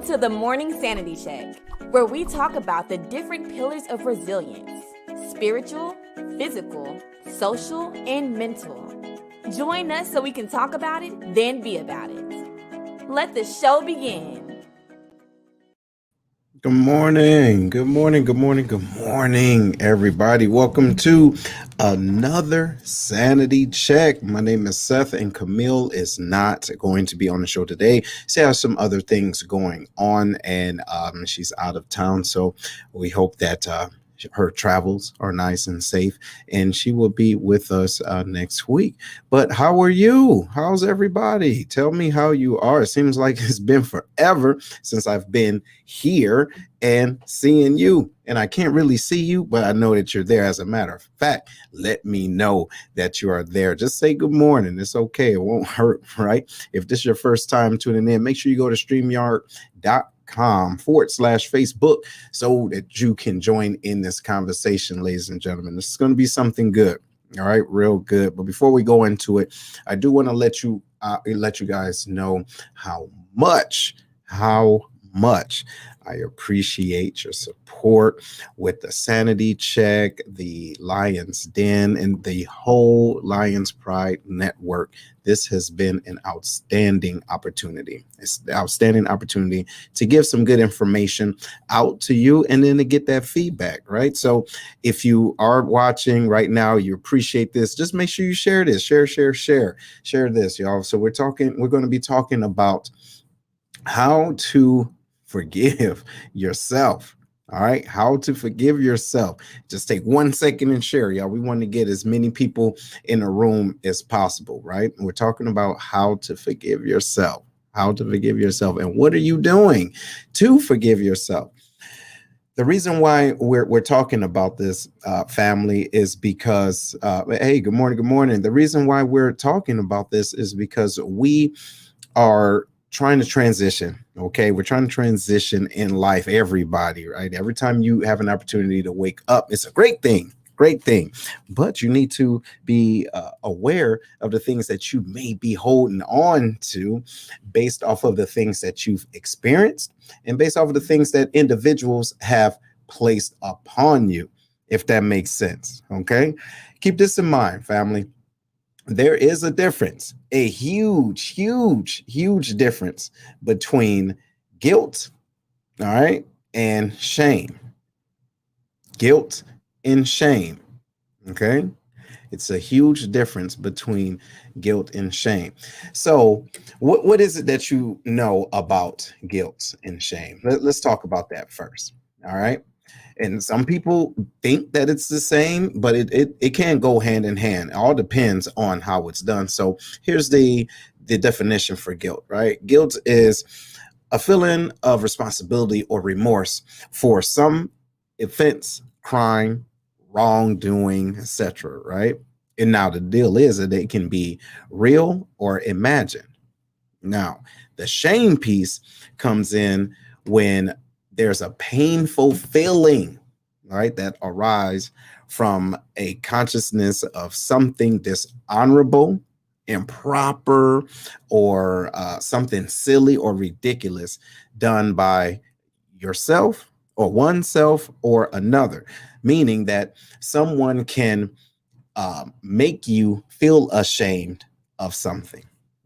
to the Morning Sanity Check, where we talk about the different pillars of resilience: spiritual, physical, social, and mental. Join us so we can talk about it, then be about it. Let the show begin. Good morning, everybody. Welcome to another Sanity Check. My name is Seth, and Camille is not going to be on the show today. She has some other things going on, and she's out of town, so we hope that her travels are nice and safe, and she will be with us next week. But how are you? How's everybody? Tell me how you are. It seems like it's been forever since I've been here and seeing you. And I can't really see you, but I know that you're there. As a matter of fact, let me know that you are there. Just say good morning. It's okay. It won't hurt, right? If this is your first time tuning in, make sure you go to StreamYard.com/Facebook so that you can join in this conversation, ladies and gentlemen. This is going to be something good. All right, real good. But before we go into it, I do want to let you guys know how much I appreciate your support with the Sanity Check, the Lions Den, and the whole Lions Pride Network. This has been an outstanding opportunity. It's the outstanding opportunity to give some good information out to you and then to get that feedback, right? So if you are watching right now, you appreciate this, just make sure you share this. Share this, y'all. So we're going to be talking about how to forgive yourself. All right, how to forgive yourself. Just take 1 second and share, y'all. We want to get as many people in the room as possible, right? We're talking about how to forgive yourself. How to forgive yourself, and what are you doing to forgive yourself? The reason why we're talking about this, family, is because hey, good morning. The reason why we're talking about this is because we are trying to transition. Okay, we're trying to transition in life, everybody, right? Every time you have an opportunity to wake up, it's a great thing, but you need to be aware of the things that you may be holding on to based off of the things that you've experienced and based off of the things that individuals have placed upon you, if that makes sense. Okay, keep this in mind, family. There is a difference, a huge difference between guilt, all right, and shame. Guilt and shame, okay? It's a huge difference between guilt and shame. So what is it that you know about guilt and shame? Let's talk about that first, all right? And some people think that it's the same, but it can go hand in hand. It all depends on how it's done. So here's the definition for guilt, right? Guilt is a feeling of responsibility or remorse for some offense, crime, wrongdoing, etc., right? And now the deal is that it can be real or imagined. Now, the shame piece comes in when there's a painful feeling, right, that arise from a consciousness of something dishonorable, improper, or something silly or ridiculous done by yourself or oneself or another, meaning that someone can make you feel ashamed of something.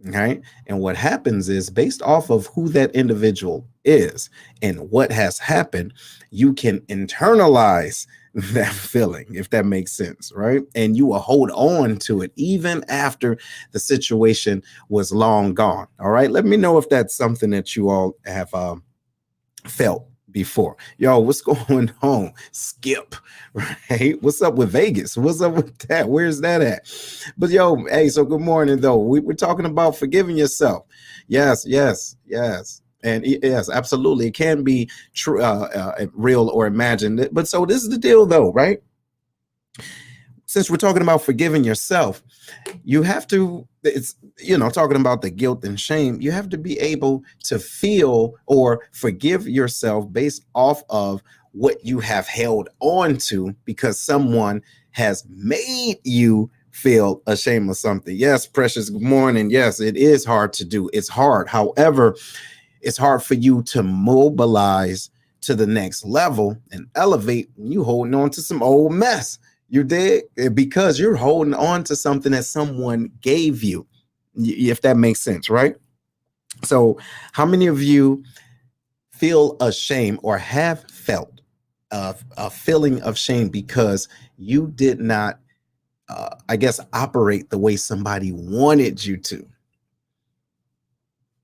Okay. And what happens is, based off of who that individual is and what has happened, you can internalize that feeling, if that makes sense, right? And you will hold on to it even after the situation was long gone. All right. Let me know if that's something that you all have felt before. Yo, what's going on? Skip, right? What's up with Vegas? What's up with that? Where's that at? But yo, hey, so good morning though. We're talking about forgiving yourself. Yes. And yes, absolutely. It can be true, real or imagined. But so this is the deal though, right? Since we're talking about forgiving yourself, you have to, it's, talking about the guilt and shame, you have to be able to feel or forgive yourself based off of what you have held on to because someone has made you feel ashamed of something. Yes, Precious, good morning. Yes, it is hard to do. It's hard. However, It's hard for you to mobilize to the next level and elevate when you holding on to some old mess. You did, because you're holding on to something that someone gave you, if that makes sense, right? So, how many of you feel ashamed or have felt a feeling of shame because you did not, I guess, operate the way somebody wanted you to?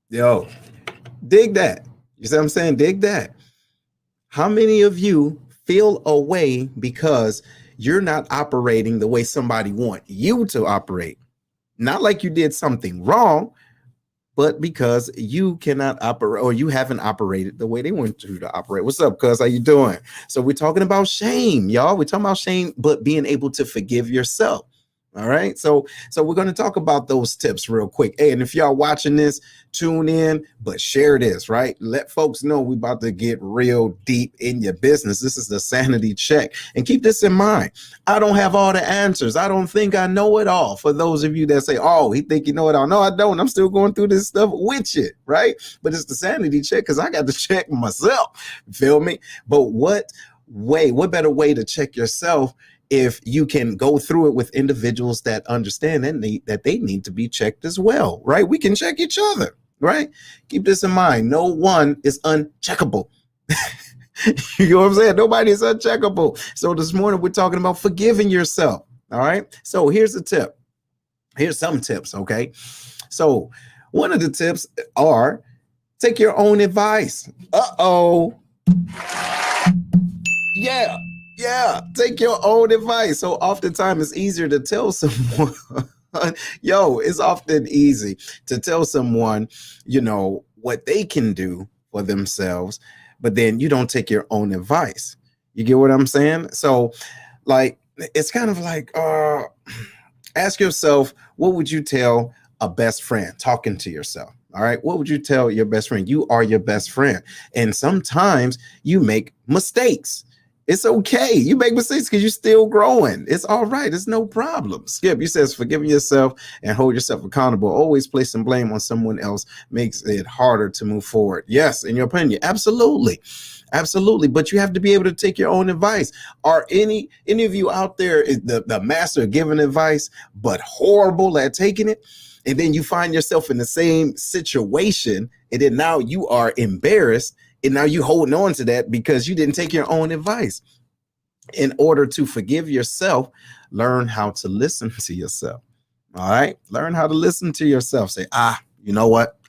Yo, dig that. You see what I'm saying? Dig that. How many of you feel a way because you're not operating the way somebody want you to operate? Not like you did something wrong, but because you cannot operate, or you haven't operated the way they want you to operate. What's up, cuz? How you doing? So we're talking about shame, y'all. We're talking about shame, but being able to forgive yourself. All right. So we're going to talk about those tips real quick. Hey, and if y'all watching this, tune in, but share this, right? Let folks know we about to get real deep in your business. This is the Sanity Check. And keep this in mind. I don't have all the answers. I don't think I know it all. For those of you that say, oh, he think you know it all. No, I don't. I'm still going through this stuff with you, right? But it's the Sanity Check because I got to check myself. Feel me? But what better way to check yourself if you can go through it with individuals that understand that they need to be checked as well, right? We can check each other, right? Keep this in mind. No one is uncheckable. You know what I'm saying? Nobody is uncheckable. So this morning we're talking about forgiving yourself. All right. So here's a tip. Here's some tips. Okay. So one of the tips are take your own advice. Uh-oh. Yeah, take your own advice. So oftentimes it's easier to tell someone, it's often easy to tell someone, what they can do for themselves, but then you don't take your own advice. You get what I'm saying? So like, it's kind of like, ask yourself, what would you tell a best friend talking to yourself? All right. What would you tell your best friend? You are your best friend. And sometimes you make mistakes. It's okay. You make mistakes because you're still growing. It's all right. It's no problem. Skip, you says forgiving yourself and hold yourself accountable. Always placing blame on someone else makes it harder to move forward. Yes, in your opinion. Absolutely. Absolutely. But you have to be able to take your own advice. Are any of you out there is the master of giving advice, but horrible at taking it? And then you find yourself in the same situation, and then now you are embarrassed. And now you holding on to that because you didn't take your own advice. In order to forgive yourself, learn how to listen to yourself. All right. Learn how to listen to yourself. Say, you know what?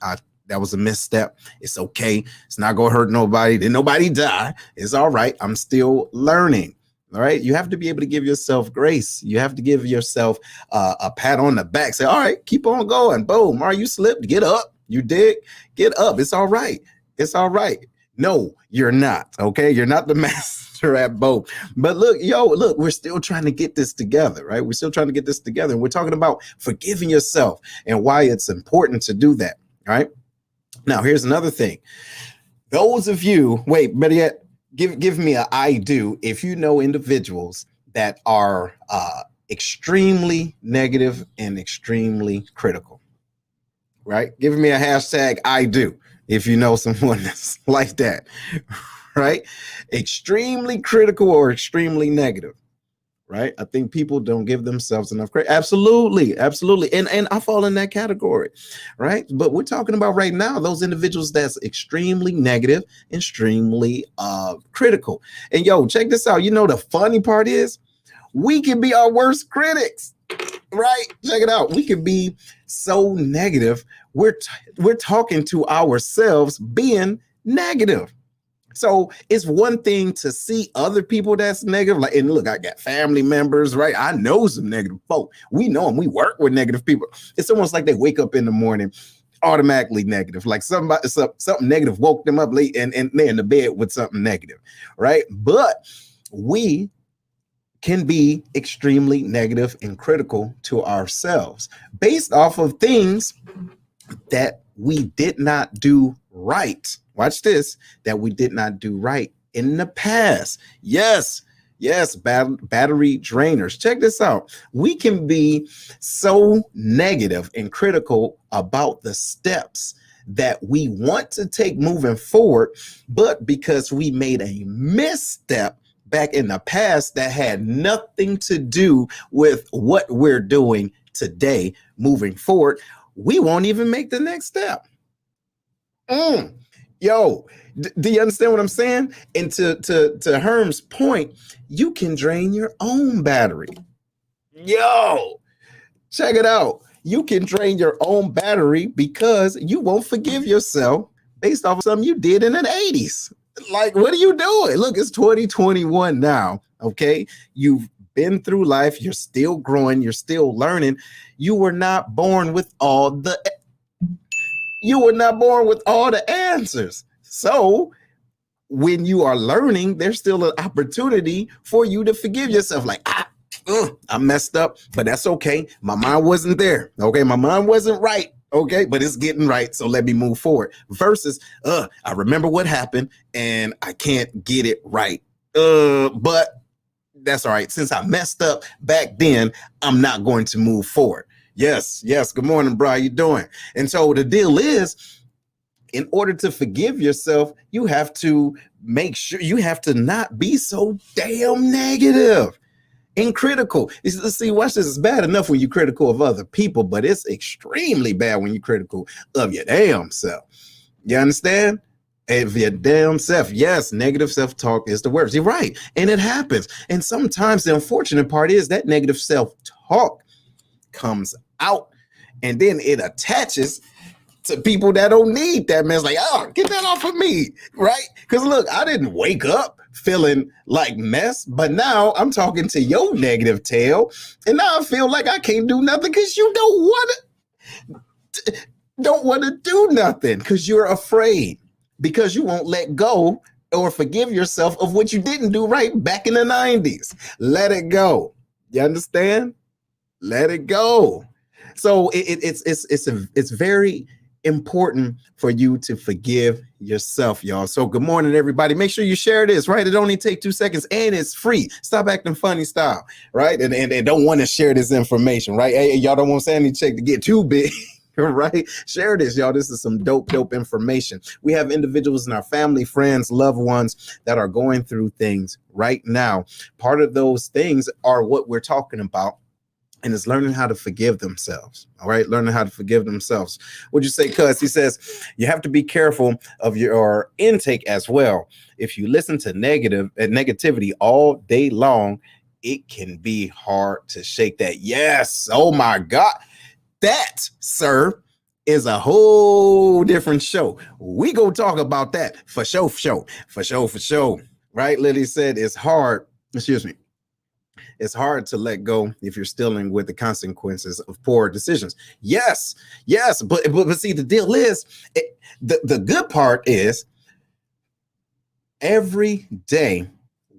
That was a misstep. It's okay. It's not going to hurt nobody. Didn't nobody die. It's all right. I'm still learning. All right. You have to be able to give yourself grace. You have to give yourself a pat on the back. Say, all right, keep on going. Boom. All right, you slipped. Get up. You did. Get up. It's all right. It's all right. No, you're not. Okay. You're not the master at both. But look, we're still trying to get this together, right? We're still trying to get this together. And we're talking about forgiving yourself and why it's important to do that. All right. Now, here's another thing. Those of you, better yet, give me a I do if you know individuals that are extremely negative and extremely critical, right? Give me a hashtag I do if you know someone that's like that, right? Extremely critical or extremely negative, right? I think people don't give themselves enough credit. Absolutely. And I fall in that category, right? But we're talking about right now, those individuals that's extremely negative, extremely critical. And check this out. The funny part is we can be our worst critics, right? Check it out. We can be so negative. We're talking to ourselves being negative. So it's one thing to see other people that's negative. Like, and look, I got family members, right? I know some negative folk. We know them. We work with negative people. It's almost like they wake up in the morning automatically negative. Like something negative woke them up late and they're in the bed with something negative, right? But we can be extremely negative and critical to ourselves based off of things that we did not do right. Watch this, that we did not do right in the past. Yes, battery drainers. Check this out. We can be so negative and critical about the steps that we want to take moving forward, but because we made a misstep back in the past that had nothing to do with what we're doing today moving forward, we won't even make the next step. Yo, do you understand what I'm saying? And to Herm's point, you can drain your own battery. Yo, check it out. You can drain your own battery because you won't forgive yourself based off of something you did in the 80s. Like, what are you doing? Look, it's 2021 now. Okay. You've been through life. You're still growing. You're still learning. You were not born with all the answers. So when you are learning, there's still an opportunity for you to forgive yourself. Like, I messed up, but that's okay. My mind wasn't there. Okay. My mind wasn't right. Okay. But it's getting right. So let me move forward versus, I remember what happened and I can't get it right. But that's all right. Since I messed up back then, I'm not going to move forward. Yes. Good morning, bro. How you doing? And so the deal is, in order to forgive yourself, you have to make sure you have to not be so damn negative and critical. See, watch this. It's bad enough when you're critical of other people, but it's extremely bad when you're critical of your damn self. You understand? Of your damn self. Yes, negative self-talk is the worst. You're right. And it happens. And sometimes the unfortunate part is that negative self-talk comes out and then it attaches to people that don't need that, man. It's like, get that off of me, right? Because look, I didn't wake up feeling like mess, but now I'm talking to your negative tail, and now I feel like I can't do nothing because you don't want to do nothing because you're afraid, because you won't let go or forgive yourself of what you didn't do right back in the 90s. Let it go. You understand? Let it go. So it's very important for you to forgive yourself, y'all. So good morning, everybody. Make sure you share this, right? It only takes 2 seconds and it's free. Stop acting funny style, right? And don't want to share this information, right? Hey, y'all don't want Sanity Check to get too big. Right? Share this, y'all. This is some dope information. We have individuals in our family, friends, loved ones that are going through things right now. Part of those things are what we're talking about. And it's learning how to forgive themselves. All right. Learning how to forgive themselves. What'd you say, cuz? He says, you have to be careful of your intake as well. If you listen to negativity all day long, it can be hard to shake that. Yes. Oh my God. That, sir, is a whole different show. We go talk about that for sure. Right? Lily said it's hard. Excuse me. It's hard to let go if you're still dealing with the consequences of poor decisions. Yes. But see, the deal is, the good part is every day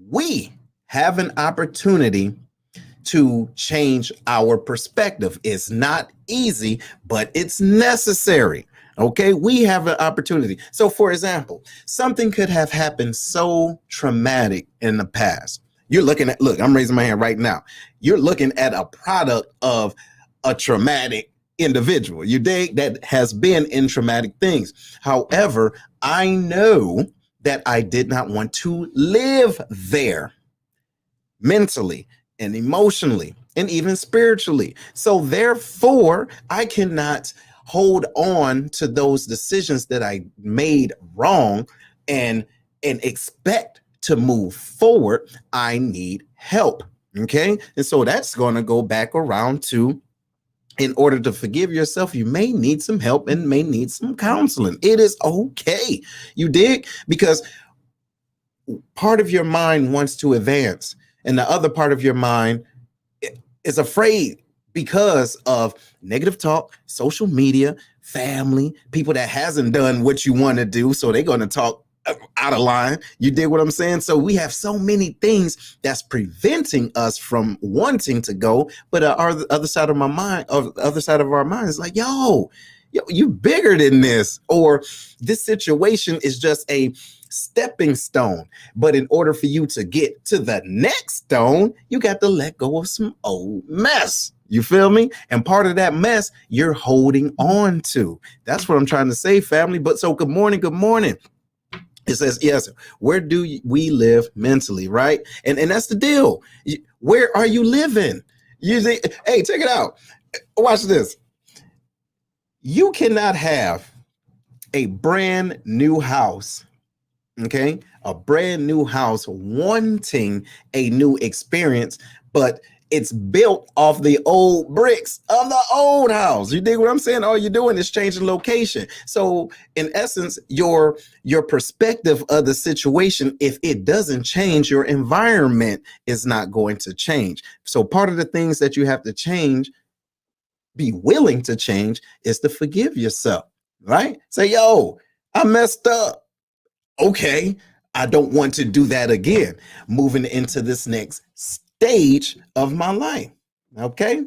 we have an opportunity to change our perspective. It's not easy, but it's necessary. Okay, we have an opportunity. So, for example, something could have happened so traumatic in the past. You're looking at, look, I'm raising my hand right now. You're looking at a product of a traumatic individual, you dig, that has been in traumatic things. However, I know that I did not want to live there mentally and emotionally and even spiritually. So therefore, I cannot hold on to those decisions that I made wrong and expect to move forward. I need help. Okay. And so that's going to go back around to, in order to forgive yourself, you may need some help and may need some counseling. It is okay. You dig? Because part of your mind wants to advance and the other part of your mind is afraid because of negative talk, social media, family, people that hasn't done what you want to do. So they're going to talk out of line. You dig what I'm saying? So we have so many things that's preventing us from wanting to go. But our other side of our mind is like, yo, you bigger than this, or this situation is just a stepping stone. But in order for you to get to the next stone, you got to let go of some old mess. You feel me? And part of that mess you're holding on to. That's what I'm trying to say, family. But so good morning. Good morning. It says, yes, where do we live mentally, right? And that's the deal. Where are you living? You think, hey, check it out. Watch this. You cannot have a brand new house, okay? A brand new house wanting a new experience, but it's built off the old bricks of the old house. You dig what I'm saying? All you're doing is changing location. So in essence, your perspective of the situation, if it doesn't change, your environment is not going to change. So part of the things that you have to change, be willing to change, is to forgive yourself, right? Say, yo, I messed up. Okay, I don't want to do that again. Moving into this next stage of my life. Okay,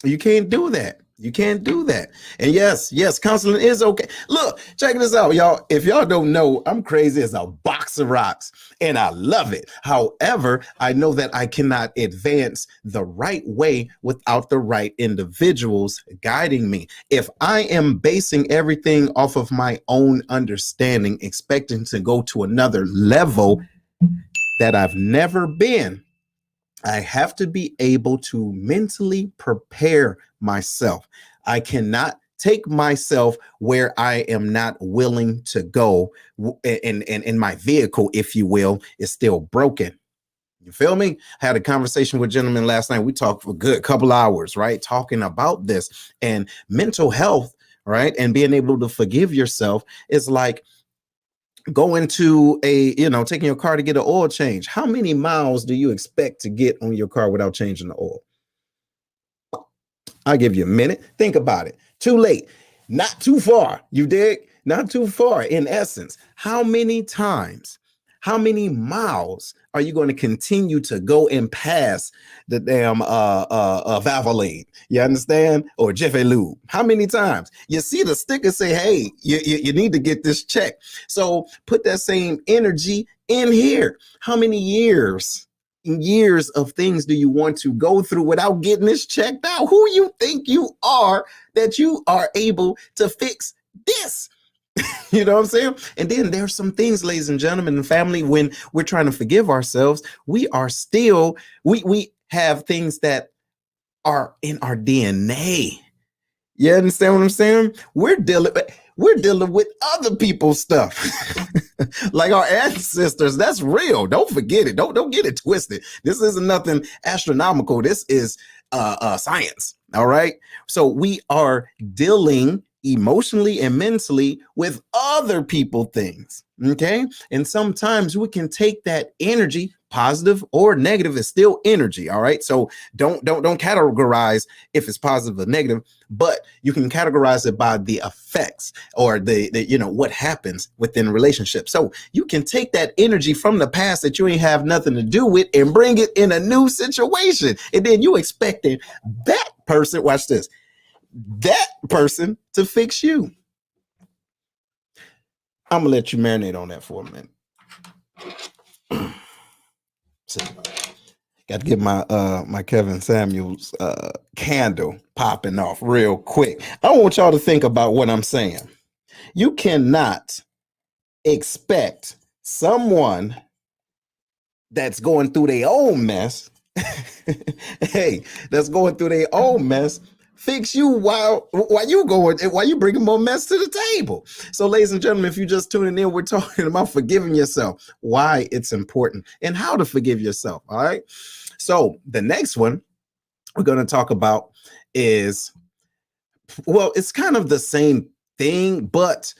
you can't do that. You can't do that. And yes, counseling is okay. Look, check this out, y'all. If y'all don't know, I'm crazy as a box of rocks and I love it. However, I know that I cannot advance the right way without the right individuals guiding me. If I am basing everything off of my own understanding, expecting to go to another level that I've never been, I have to be able to mentally prepare myself. I cannot take myself where I am not willing to go, and my vehicle, if you will, is still broken. You feel me? I had a conversation with a gentleman last night. We talked for a good couple hours, right? Talking about this and mental health, right? And being able to forgive yourself is like going to taking your car to get an oil change. How many miles do you expect to get on your car without changing the oil? I'll give you a minute. Think about it. Too late. Not too far. You dig? Not too far. In essence, how many times, how many miles are you going to continue to go and pass the damn Valvoline? You understand? Or Jiffy Lube? How many times? You see the sticker say, hey, you need to get this checked. So put that same energy in here. How many years of things do you want to go through without getting this checked out? Who you think you are that you are able to fix this? You know what I'm saying? And then there's some things, ladies and gentlemen, and family, when we're trying to forgive ourselves, we are still, we have things that are in our DNA. You understand what I'm saying? We're dealing with other people's stuff. Like our ancestors. That's real. Don't forget it. Don't get it twisted. This isn't nothing astronomical. This is science. All right. So we are dealing emotionally and mentally with other people things. Okay. And sometimes we can take that energy, positive or negative, is still energy. All right. So don't categorize if it's positive or negative, but you can categorize it by the effects or the what happens within relationships. So you can take that energy from the past that you ain't have nothing to do with and bring it in a new situation. And then you expecting that person, watch this, that person to fix you. I'm gonna let you marinate on that for a minute. See, got to get my Kevin Samuels candle popping off real quick. I want y'all to think about what I'm saying. You cannot expect someone that's going through their own mess, that's going through their own mess, fix you while you bringing more mess to the table. So, ladies and gentlemen, if you're just tuning in, we're talking about forgiving yourself, why it's important, and how to forgive yourself. All right. So the next one we're going to talk about is, well, it's kind of the same thing, but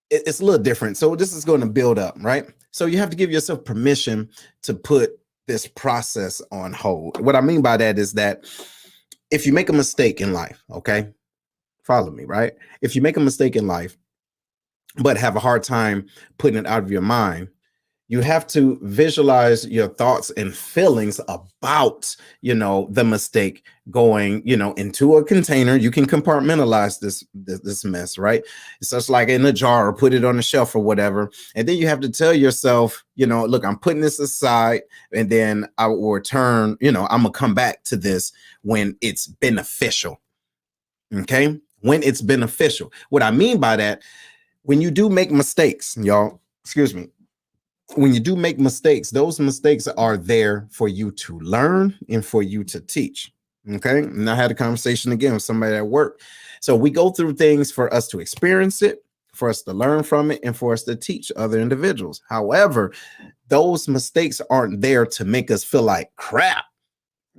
it's a little different. So this is going to build up, right? So you have to give yourself permission to put this process on hold. What I mean by that is that if you make a mistake in life, okay, follow me, right? If you make a mistake in life, but have a hard time putting it out of your mind, You have to visualize your thoughts and feelings about, the mistake going, into a container. You can compartmentalize this mess, right? It's just like in a jar or put it on the shelf or whatever. And then you have to tell yourself, look, I'm putting this aside, and then I will return, I'm gonna come back to this when it's beneficial. Okay? When it's beneficial. What I mean by that, when you do make mistakes, y'all, excuse me, when you do make mistakes, those mistakes are there for you to learn and for you to teach. Okay. And I had a conversation again with somebody at work. So we go through things for us to experience it, for us to learn from it, and for us to teach other individuals. However, those mistakes aren't there to make us feel like crap.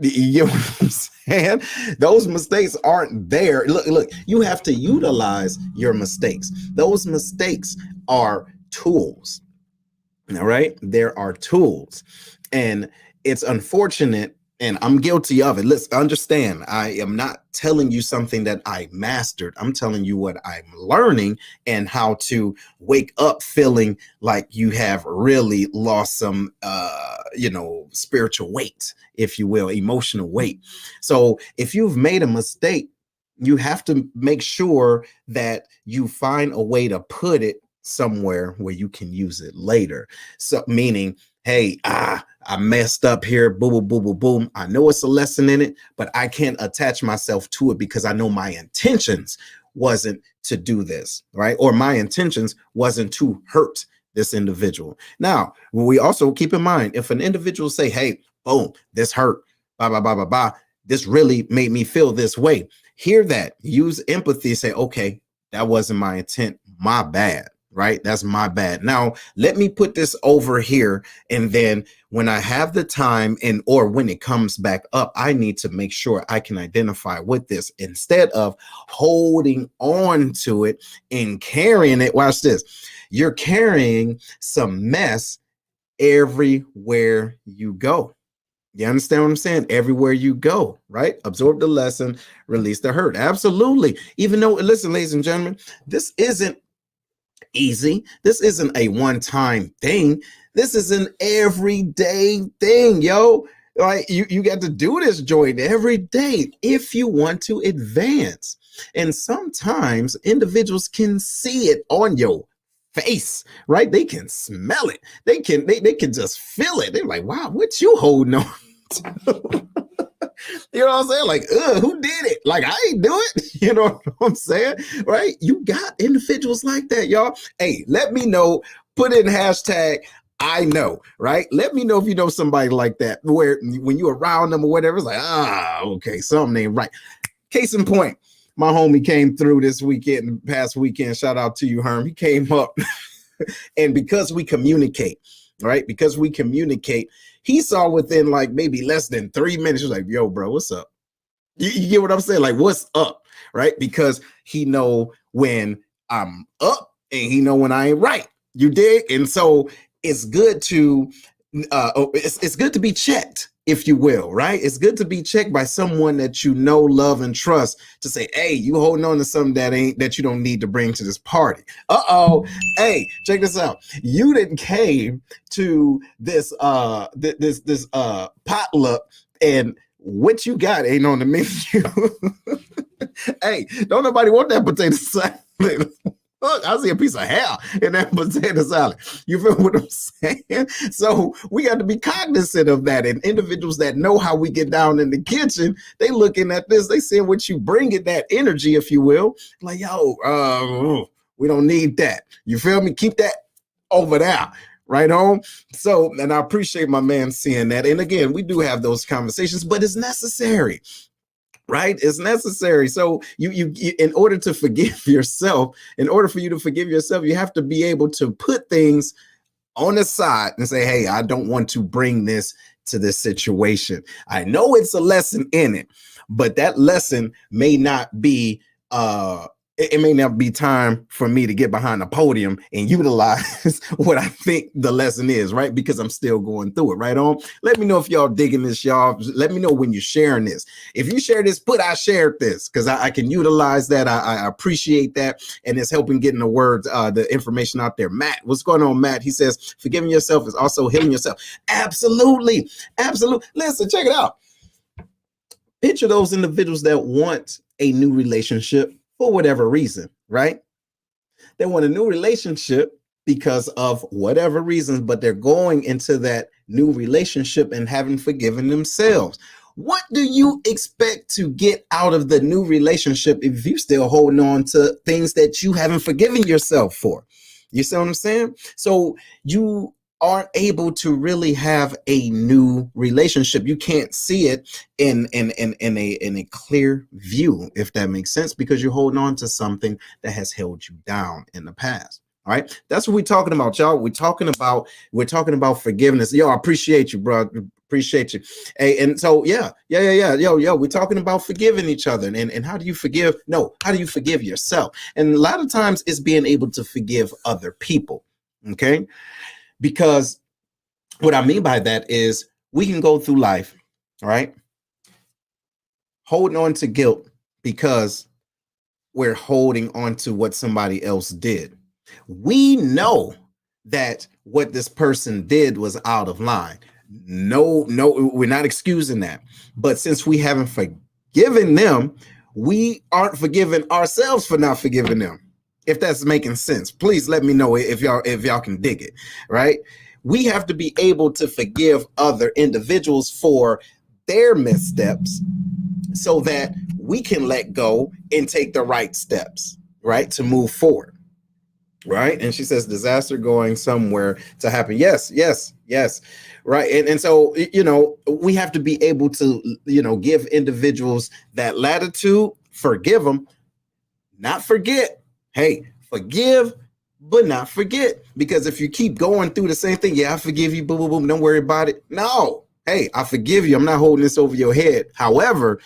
You know what I'm saying? Those mistakes aren't there. Look, you have to utilize your mistakes. Those mistakes are tools. All right. There are tools, and it's unfortunate, and I'm guilty of it. Let's understand, I am not telling you something that I mastered. I'm telling you what I'm learning and how to wake up feeling like you have really lost some, spiritual weight, if you will, emotional weight. So if you've made a mistake, you have to make sure that you find a way to put it somewhere where you can use it later. So meaning, hey, I messed up here, boom, boom, boom, boom, boom. I know it's a lesson in it, but I can't attach myself to it because I know my intentions wasn't to do this, right? Or my intentions wasn't to hurt this individual. Now, we also keep in mind, if an individual say, hey, boom, this hurt, blah, blah, blah, blah, blah, this really made me feel this way. Hear that, use empathy, say, okay, that wasn't my intent, my bad. Right? That's my bad. Now, let me put this over here. And then when I have the time or when it comes back up, I need to make sure I can identify with this instead of holding on to it and carrying it. Watch this. You're carrying some mess everywhere you go. You understand what I'm saying? Everywhere you go, right? Absorb the lesson, release the hurt. Absolutely. Even though, listen, ladies and gentlemen, this isn't easy. This isn't a one-time thing. This is an everyday thing, yo. Like you got to do this joint every day if you want to advance. And sometimes individuals can see it on your face, right? They can smell it. They can just feel it. They're like, wow, what you holding on to? You know what I'm saying? Like, who did it? Like, I ain't do it. You know what I'm saying? Right? You got individuals like that, y'all. Hey, let me know. Put in hashtag I know, right? Let me know if you know somebody like that, where when you're around them or whatever, it's like, okay, something ain't right. Case in point, my homie came through this weekend, past weekend. Shout out to you, Herm. He came up, and because we communicate, right? Because we communicate, he saw within like maybe less than 3 minutes. He was like, yo, bro, what's up? You get what I'm saying? Like, what's up? Right? Because he know when I'm up and he know when I ain't right. You dig? And so it's good to it's good to be checked, if you will, right? It's good to be checked by someone that you know, love, and trust to say, hey, you holding on to something that you don't need to bring to this party. Hey, check this out. You didn't came to this this potluck, and what you got ain't on the menu. Hey, don't nobody want that potato salad. Look, I see a piece of hair in that potato salad. You feel what I'm saying? So we got to be cognizant of that. And individuals that know how we get down in the kitchen, they looking at this, they seeing what you bring it, that energy, if you will. Like, yo, we don't need that. You feel me? Keep that over there. Right on. So, and I appreciate my man seeing that. And again, we do have those conversations, but it's necessary. Right? It's necessary. So you in order to forgive yourself, in order for you to forgive yourself, you have to be able to put things on the side and say, hey, I don't want to bring this to this situation. I know it's a lesson in it, but that lesson may not be it may not be time for me to get behind the podium and utilize what I think the lesson is, right? Because I'm still going through it, right on. Let me know if y'all digging this, y'all. Let me know when you're sharing this. If you share this, I shared this, because I can utilize that. I appreciate that. And it's helping getting the words, the information out there. Matt, what's going on, Matt? He says, forgiving yourself is also healing yourself. Absolutely. Absolutely. Listen, check it out. Picture those individuals that want a new relationship for whatever reason, right? They want a new relationship because of whatever reasons, but they're going into that new relationship and haven't forgiven themselves. What do you expect to get out of the new relationship if you're still holding on to things that you haven't forgiven yourself for? You see what I'm saying? So you aren't able to really have a new relationship. You can't see it in a clear view, if that makes sense, because you're holding on to something that has held you down in the past. All right, that's what we're talking about, y'all. We're talking about forgiveness. Yo, I appreciate you, bro. Appreciate you. Hey, and so yeah. Yo, we're talking about forgiving each other, and how do you forgive? No, how do you forgive yourself? And a lot of times it's being able to forgive other people. Okay. Because what I mean by that is we can go through life, right, holding on to guilt because we're holding on to what somebody else did. We know that what this person did was out of line. No, we're not excusing that. But since we haven't forgiven them, we aren't forgiving ourselves for not forgiving them. If that's making sense, please let me know if y'all can dig it, right? We have to be able to forgive other individuals for their missteps so that we can let go and take the right steps, right, to move forward, right? And she says disaster going somewhere to happen. Yes, right. And so, we have to be able to, give individuals that latitude, forgive them, not forget. Hey, forgive, but not forget. Because if you keep going through the same thing, yeah, I forgive you, boom, boom, boom, don't worry about it. No, hey, I forgive you. I'm not holding this over your head. However,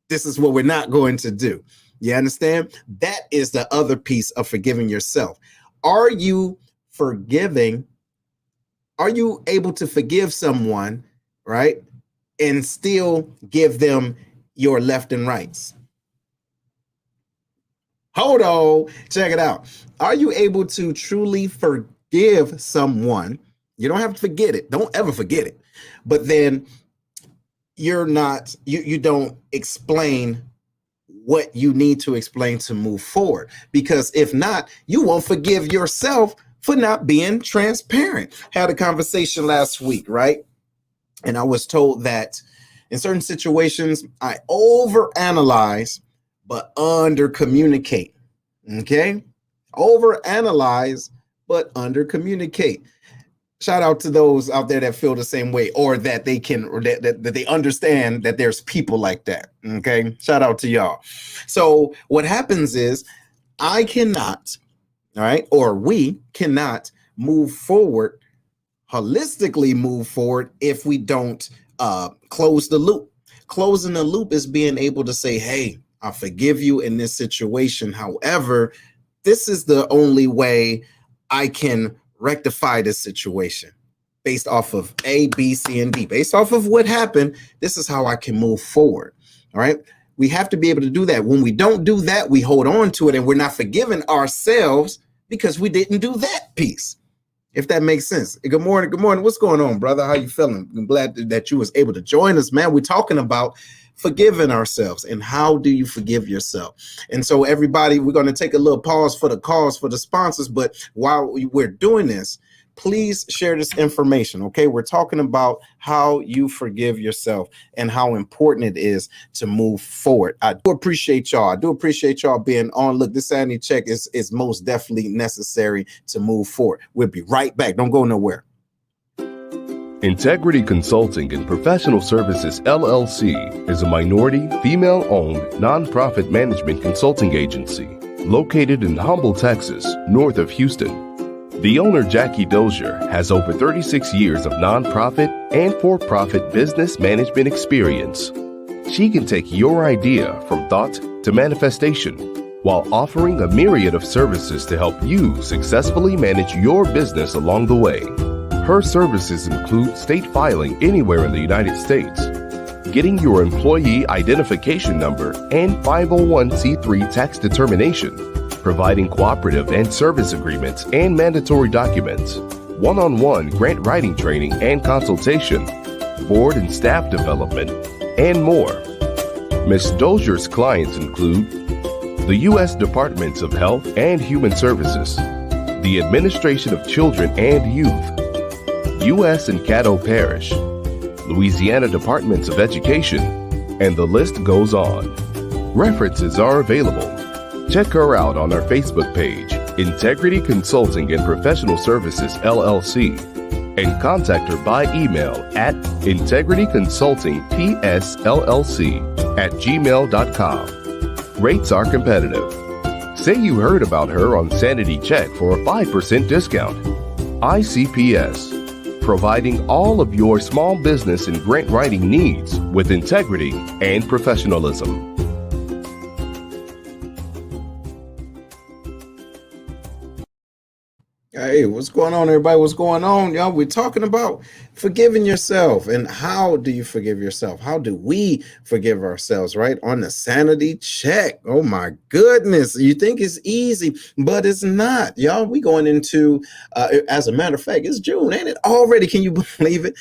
this is what we're not going to do. You understand? That is the other piece of forgiving yourself. Are you forgiving? Are you able to forgive someone, right, and still give them your left and rights? Hold on, check it out. Are you able to truly forgive someone? You don't have to forget it. Don't ever forget it. But then you don't explain what you need to explain to move forward. Because if not, you won't forgive yourself for not being transparent. Had a conversation last week, right? And I was told that in certain situations, I overanalyze but under communicate. Okay, overanalyze but under communicate. Shout out to those out there that feel the same way, or that they can, or that they understand that there's people like that. Okay, shout out to y'all. So what happens is I cannot, all right, or we cannot move forward, holistically move forward, if we don't close the loop. Closing the loop is being able to say, hey, I forgive you in this situation. However, this is the only way I can rectify this situation based off of A, B, C, and D. Based off of what happened, this is how I can move forward. All right. We have to be able to do that. When we don't do that, we hold on to it and we're not forgiving ourselves because we didn't do that piece. If that makes sense. Good morning. Good morning. What's going on, brother? How you feeling? I'm glad that you was able to join us, man. We're talking about forgiving ourselves and how do you forgive yourself. And so everybody, we're going to take a little pause for the cause for the sponsors. But while we're doing this, please share this information. Okay. We're talking about how you forgive yourself and how important it is to move forward. I do appreciate y'all. I do appreciate y'all being on. Look, this sanity check is most definitely necessary to move forward. We'll be right back. Don't go nowhere. Integrity Consulting and Professional Services, LLC, is a minority, female-owned, nonprofit management consulting agency located in Humble, Texas, north of Houston. The owner, Jackie Dozier, has over 36 years of nonprofit and for-profit business management experience. She can take your idea from thought to manifestation. while offering a myriad of services to help you successfully manage your business along the way. Her services include state filing anywhere in the United States, getting your employee identification number and 501c3 tax determination, providing cooperative and service agreements and mandatory documents, one-on-one grant writing training and consultation, board and staff development, and more. Ms. Dozier's clients include the U.S. Departments of Health and Human Services, the Administration of Children and Youth, U.S. and Caddo Parish, Louisiana Departments of Education, and the list goes on. References are available. Check her out on our Facebook page, Integrity Consulting and Professional Services, LLC, and contact her by email at integrityconsultingpsllc@gmail.com. Rates are competitive. Say you heard about her on Sanity Check for a 5% discount. ICPS, providing all of your small business and grant writing needs with integrity and professionalism. Hey, what's going on, everybody? What's going on, y'all? We're talking about forgiving yourself. And how do you forgive yourself? How do we forgive ourselves, right? On the Sanity Check. Oh, my goodness. You think it's easy, but it's not, y'all. We going into, as a matter of fact, it's June, ain't it? Already, can you believe it?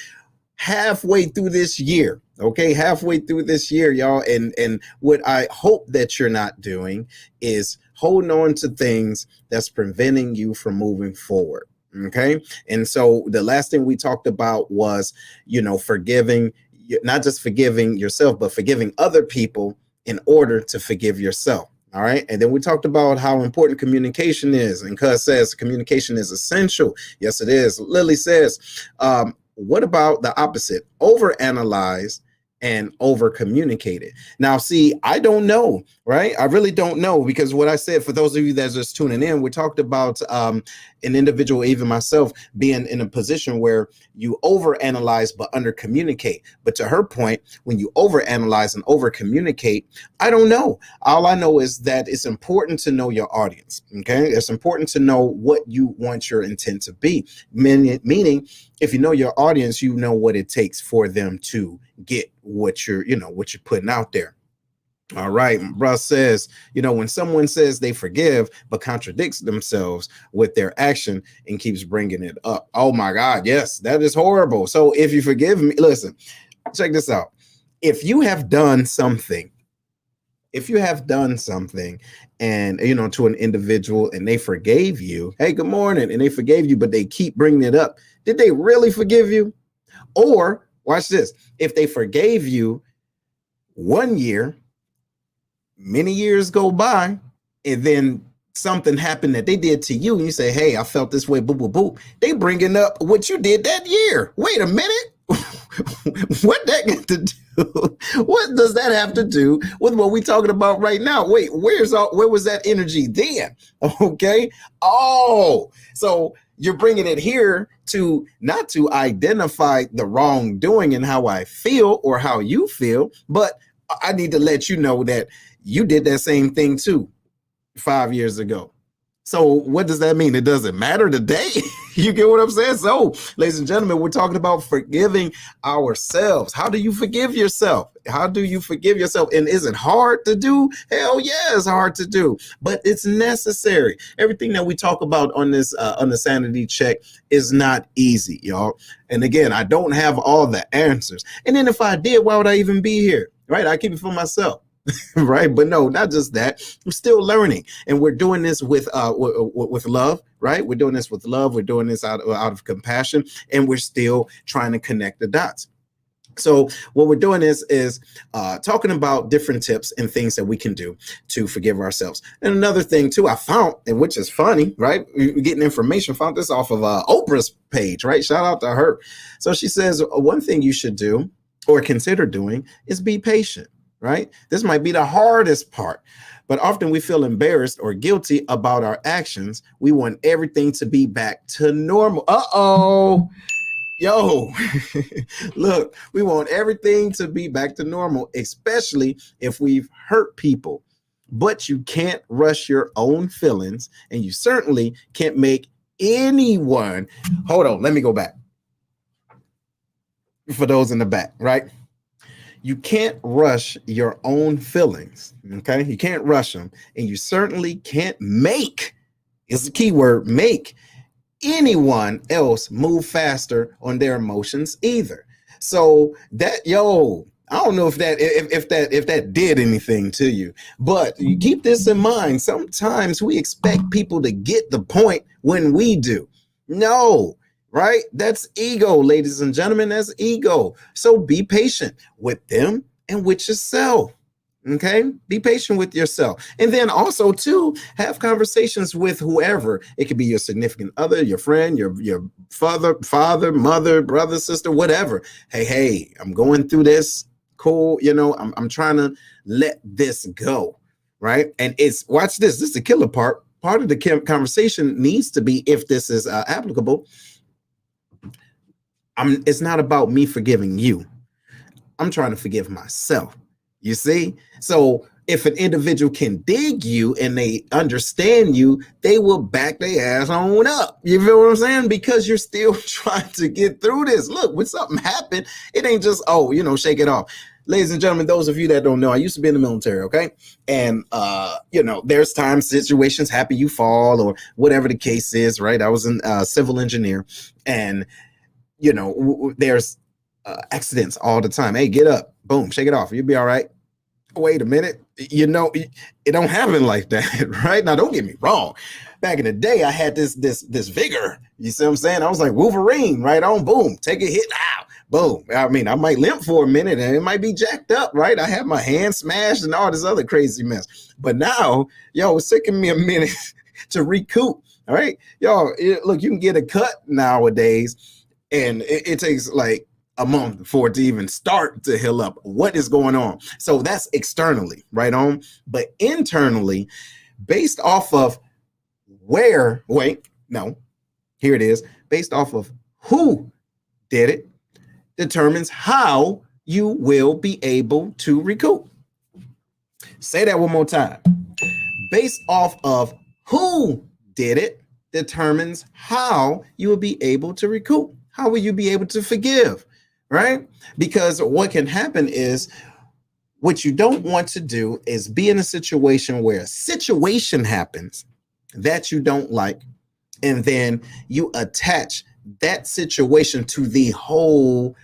Halfway through this year. Okay, halfway through this year, y'all. And what I hope that you're not doing is holding on to things that's preventing you from moving forward. Okay. And so the last thing we talked about was, forgiving, not just forgiving yourself, but forgiving other people in order to forgive yourself. All right. And then we talked about how important communication is. And Cuz says communication is essential. Yes, it is. Lily says, what about the opposite? Overanalyze and over communicate it. Now, see, I don't know, right? I really don't know, because what I said, for those of you that's just tuning in, we talked about an individual, even myself, being in a position where you overanalyze but under communicate. But to her point, when you overanalyze and over communicate, I don't know. All I know is that it's important to know your audience. Okay, it's important to know what you want your intent to be. Meaning, if you know your audience, you know what it takes for them to get what you're putting out there. All right. Russ says, when someone says they forgive but contradicts themselves with their action and keeps bringing it up. Oh my God. Yes, that is horrible. So if you forgive me, listen, check this out. If you have done something and, to an individual and they forgave you, hey, good morning, and they forgave you, but they keep bringing it up, did they really forgive you? Or watch this. If they forgave you 1 year, many years go by, and then something happened that they did to you, and you say, hey, I felt this way, boo, boo, boo. They bringing up what you did that year. Wait a minute. What that got to do? What does that have to do with what we're talking about right now? Wait, where was that energy then? Okay. Oh, so you're bringing it here to not to identify the wrongdoing and how I feel or how you feel, but I need to let you know that you did that same thing too 5 years ago. So what does that mean? It doesn't matter today. You get what I'm saying? So, ladies and gentlemen, we're talking about forgiving ourselves. How do you forgive yourself? How do you forgive yourself? And is it hard to do? Hell yeah, it's hard to do, but it's necessary. Everything that we talk about on this, on the Sanity Check, is not easy, y'all. And again, I don't have all the answers. And then if I did, why would I even be here? Right? I keep it for myself. Right. But no, not just that. We're still learning, and we're doing this with love. Right. We're doing this with love. We're doing this out of compassion, and we're still trying to connect the dots. So what we're doing is talking about different tips and things that we can do to forgive ourselves. And another thing too, I found, and which is funny, right? We're getting information, found this off of Oprah's page, right? Shout out to her. So she says, one thing you should do or consider doing is be patient. Right? This might be the hardest part, but often we feel embarrassed or guilty about our actions. We want everything to be back to normal. Uh-oh. Yo, look, we want everything to be back to normal, especially if we've hurt people but you can't rush your own feelings, and you certainly can't make anyone. Hold on, let me go back. For those in the back, right? You can't rush your own feelings, okay? You can't rush them, and you certainly can't make, is the key word, make anyone else move faster on their emotions either. So that, I don't know if that did anything to you, but you keep this in mind. Sometimes we expect people to get the point when we do. No, right? That's ego, ladies and gentlemen. That's ego. So be patient with them and with yourself. Okay, be patient with yourself. And then also too, have conversations with whoever. It could be your significant other, your friend, your father, mother, brother, sister, whatever. Hey, I'm going through this. Cool, I'm trying to let this go, right? And it's, watch this is the killer part. Part of the conversation needs to be, if this is applicable, it's not about me forgiving you. I'm trying to forgive myself. You see? So if an individual can dig you and they understand you, they will back their ass on up. You feel what I'm saying? Because you're still trying to get through this. Look, when something happened, it ain't just, shake it off. Ladies and gentlemen, those of you that don't know, I used to be in the military, okay? And, there's times, situations happen, you fall or whatever the case is, right? I was a civil engineer, and, there's accidents all the time. Hey, get up, boom, shake it off. You'll be all right. Wait a minute. It don't happen like that, right? Now, don't get me wrong. Back in the day, I had this vigor. You see what I'm saying? I was like Wolverine, right on, boom, take a hit, boom. I mean, I might limp for a minute and it might be jacked up, right? I had my hand smashed and all this other crazy mess. But now, it's taking me a minute to recoup, all right? Look, you can get a cut nowadays and it takes like a month for it to even start to heal up. What is going on? So that's externally, right on. But internally, based off of here it is. Based off of who did it, determines how you will be able to recoup. Say that one more time. Based off of who did it, determines how you will be able to recoup. How will you be able to forgive? Right? Because what can happen is, what you don't want to do is be in a situation where a situation happens that you don't like, and then you attach that situation to the whole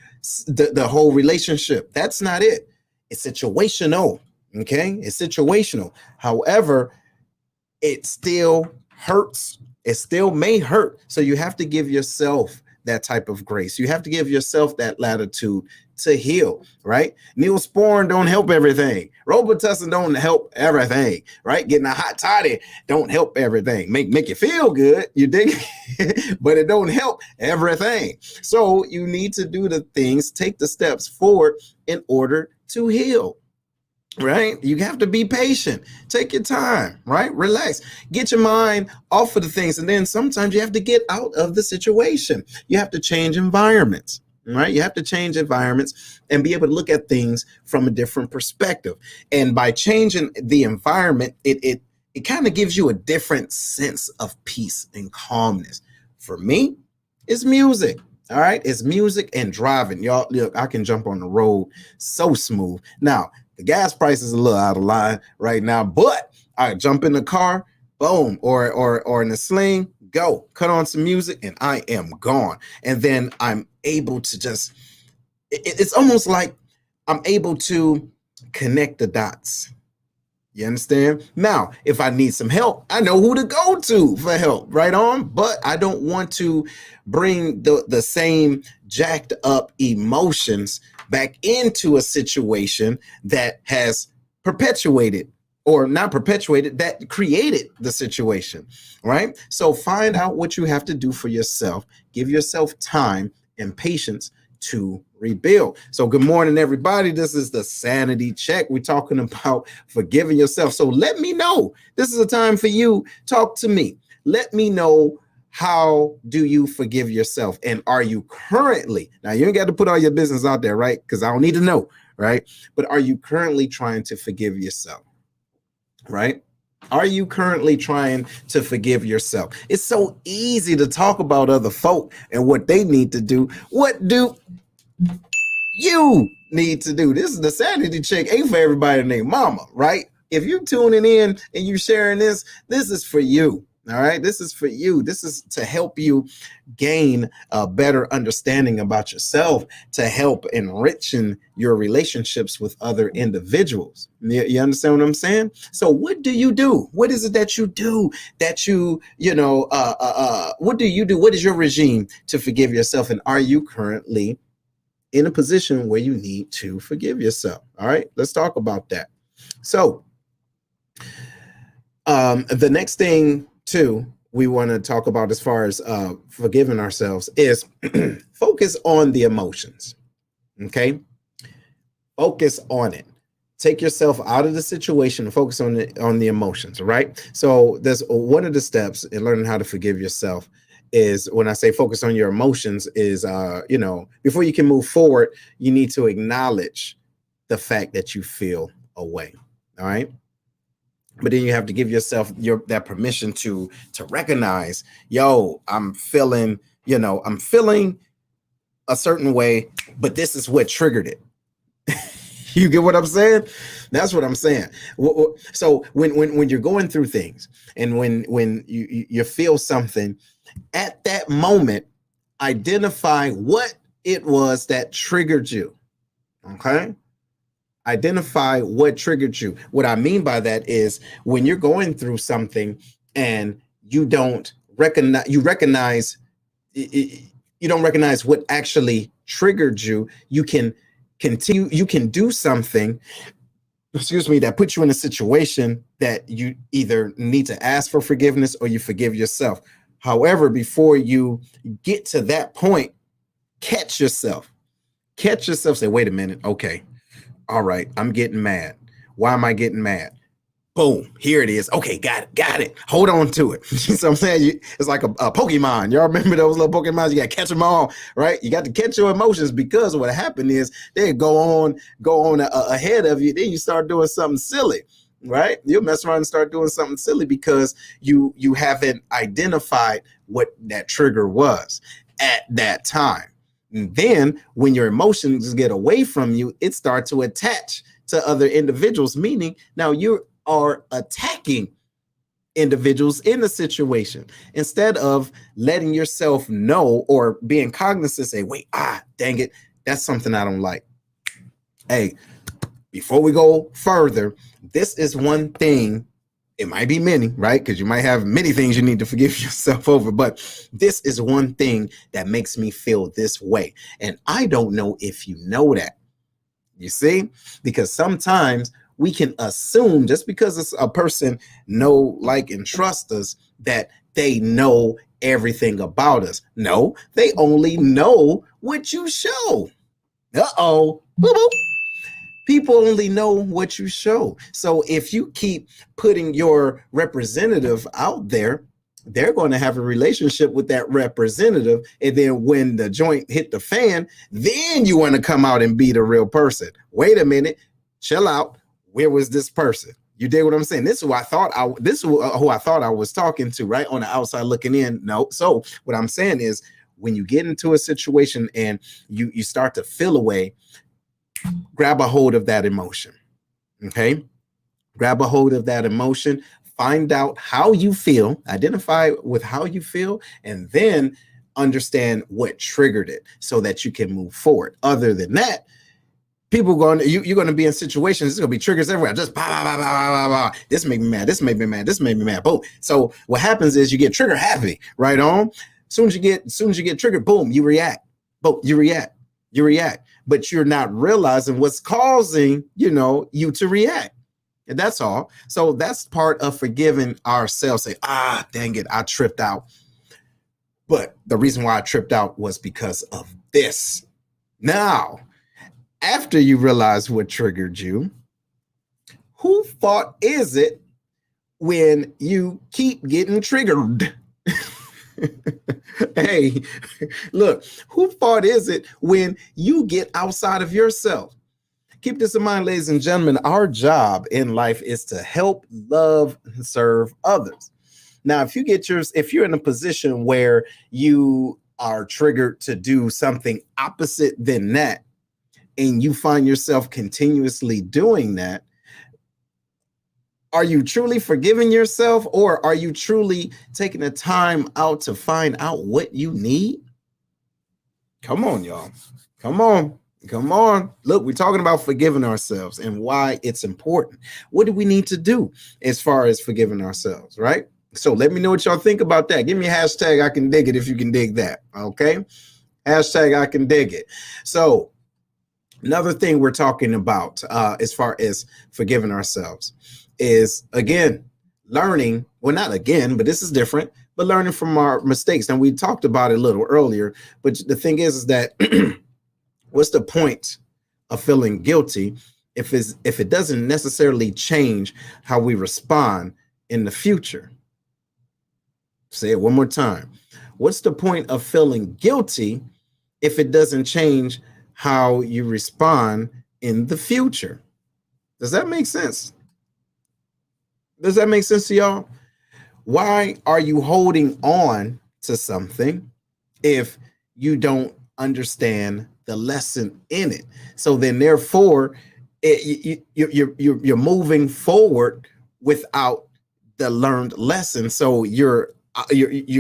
relationship. That's not it. It's situational. Okay? It's situational. However, it still hurts. It still may hurt. So you have to give yourself that type of grace. You have to give yourself that latitude to heal, right? Neosporin don't help everything. Robitussin don't help everything, right? Getting a hot toddy don't help everything. Make you feel good, you dig? But it don't help everything. So you need to do the things, take the steps forward in order to heal. Right? You have to be patient. Take your time, right? Relax. Get your mind off of the things. And then sometimes you have to get out of the situation. You have to change environments, right? You have to change environments and be able to look at things from a different perspective. And by changing the environment, it kind of gives you a different sense of peace and calmness. For me, it's music. All right. It's music and driving. Y'all, look, I can jump on the road so smooth. Now, the gas price is a little out of line right now, but I jump in the car, boom, or in the sling, go, cut on some music, and I am gone. And then I'm able to just, it's almost like I'm able to connect the dots. You understand? Now, if I need some help, I know who to go to for help, right on? But I don't want to bring the same jacked up emotions back into a situation that has perpetuated, or not perpetuated, that created the situation, right? So find out what you have to do for yourself. Give yourself time and patience to rebuild. So good morning, everybody. This is the Sanity Check. We're talking about forgiving yourself. So let me know. This is a time for you. Talk to me. Let me know, how do you forgive yourself? And are you currently, now you ain't got to put all your business out there, right? Because I don't need to know, right? But are you currently trying to forgive yourself? right? Are you currently trying to forgive yourself? It's so easy to talk about other folk and what they need to do. What do you need to do? This is the sanity check. Ain't for everybody named mama, right? If you tuning in and you sharing this, this is for you. All right. This is for you. This is to help you gain a better understanding about yourself, to help enriching your relationships with other individuals. You understand what I'm saying? So what do you do? What is it that you do that what do you do? What is your regime to forgive yourself? And are you currently in a position where you need to forgive yourself? All right, let's talk about that. So the next thing too we want to talk about as far as forgiving ourselves is focus on the emotions. Okay, focus on it. Take yourself out of the situation and focus on the emotions. Right. So there's one of the steps in learning how to forgive yourself is, when I say focus on your emotions, is before you can move forward, you need to acknowledge the fact that you feel a way. All right. But then you have to give yourself that permission to recognize, I'm feeling a certain way, but this is what triggered it. You get what I'm saying? That's what I'm saying. So when you're going through things and when you feel something, at that moment, identify what it was that triggered you. Okay? Identify what triggered you. What I mean by that is, when you're going through something and you don't recognize, you don't recognize what actually triggered you, you can continue, you can do something, that puts you in a situation that you either need to ask for forgiveness or you forgive yourself. However, before you get to that point, catch yourself, say, wait a minute. Okay. All right. I'm getting mad. Why am I getting mad? Boom. Here it is. Okay. Got it. Hold on to it. So I'm saying, it's like a Pokemon. Y'all remember those little Pokemons? You got to catch them all, right? You got to catch your emotions, because what happened is they go on ahead of you. Then you start doing something silly, right? You'll mess around and start doing something silly because you haven't identified what that trigger was at that time. And then when your emotions get away from you, it starts to attach to other individuals, meaning now you are attacking individuals in the situation instead of letting yourself know or being cognizant, say, wait, dang it, that's something I don't like. Hey, before we go further, this is one thing. It might be many, right? Because you might have many things you need to forgive yourself over, but this is one thing that makes me feel this way. And I don't know if you know that. You see? Because sometimes we can assume, just because it's a person know, like, and trust us, that they know everything about us. No, they only know what you show. Uh-oh. Boop-boop. People only know what you show. So if you keep putting your representative out there, they're going to have a relationship with that representative. And then when the joint hit the fan, then you want to come out and be the real person. Wait a minute, chill out. Where was this person? You dig what I'm saying? This is who I thought I was talking to, right? On the outside looking in. No. So what I'm saying is, when you get into a situation and you start to feel a way, grab a hold of that emotion. Okay. Grab a hold of that emotion, find out how you feel, identify with how you feel, and then understand what triggered it so that you can move forward. Other than that, you're going to be in situations, there's going to be triggers everywhere. Just bah, bah, bah, bah, bah, bah. This made me mad. This made me mad. This made me mad. Boom. So what happens is you get trigger happy, right on. Soon as you get triggered, boom, you react. Boom, you react. But you're not realizing what's causing, you to react. And that's all. So that's part of forgiving ourselves. Say, dang it, I tripped out. But the reason why I tripped out was because of this. Now, after you realize what triggered you, whose fault is it when you keep getting triggered? Hey, look, whose fault is it when you get outside of yourself? Keep this in mind, ladies and gentlemen. Our job in life is to help, love, and serve others. Now, if you're in a position where you are triggered to do something opposite than that, and you find yourself continuously doing that, are you truly forgiving yourself, or are you truly taking the time out to find out what you need? Come on, y'all. Come on. Come on. Look, we're talking about forgiving ourselves and why it's important. What do we need to do as far as forgiving ourselves, right? So let me know what y'all think about that. Give me a hashtag I can dig it if you can dig that. Okay. Hashtag I can dig it. So another thing we're talking about as far as forgiving ourselves is, again, learning. Well, not again, but this is different, but learning from our mistakes. And we talked about it a little earlier, but the thing is that what's the point of feeling guilty if it doesn't necessarily change how we respond in the future? Say it one more time. What's the point of feeling guilty if it doesn't change how you respond in the future? Does that make sense? Does that make sense to y'all? Why are you holding on to something if you don't understand the lesson in it? So then, therefore, you're moving forward without the learned lesson. So you're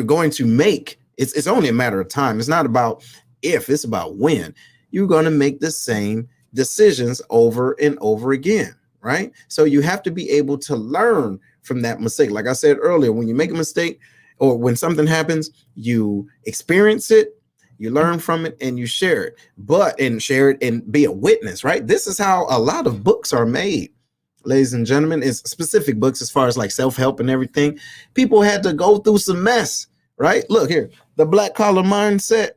going to make it's only a matter of time. It's not about if, it's about when. You're going to make the same decisions over and over again, right? So you have to be able to learn from that mistake. Like I said earlier, when you make a mistake or when something happens, you experience it, you learn from it, and you share it and be a witness, right? This is how a lot of books are made, ladies and gentlemen. Is specific books as far as like self-help and everything. People had to go through some mess, right? Look here, the Black Collar Mindset.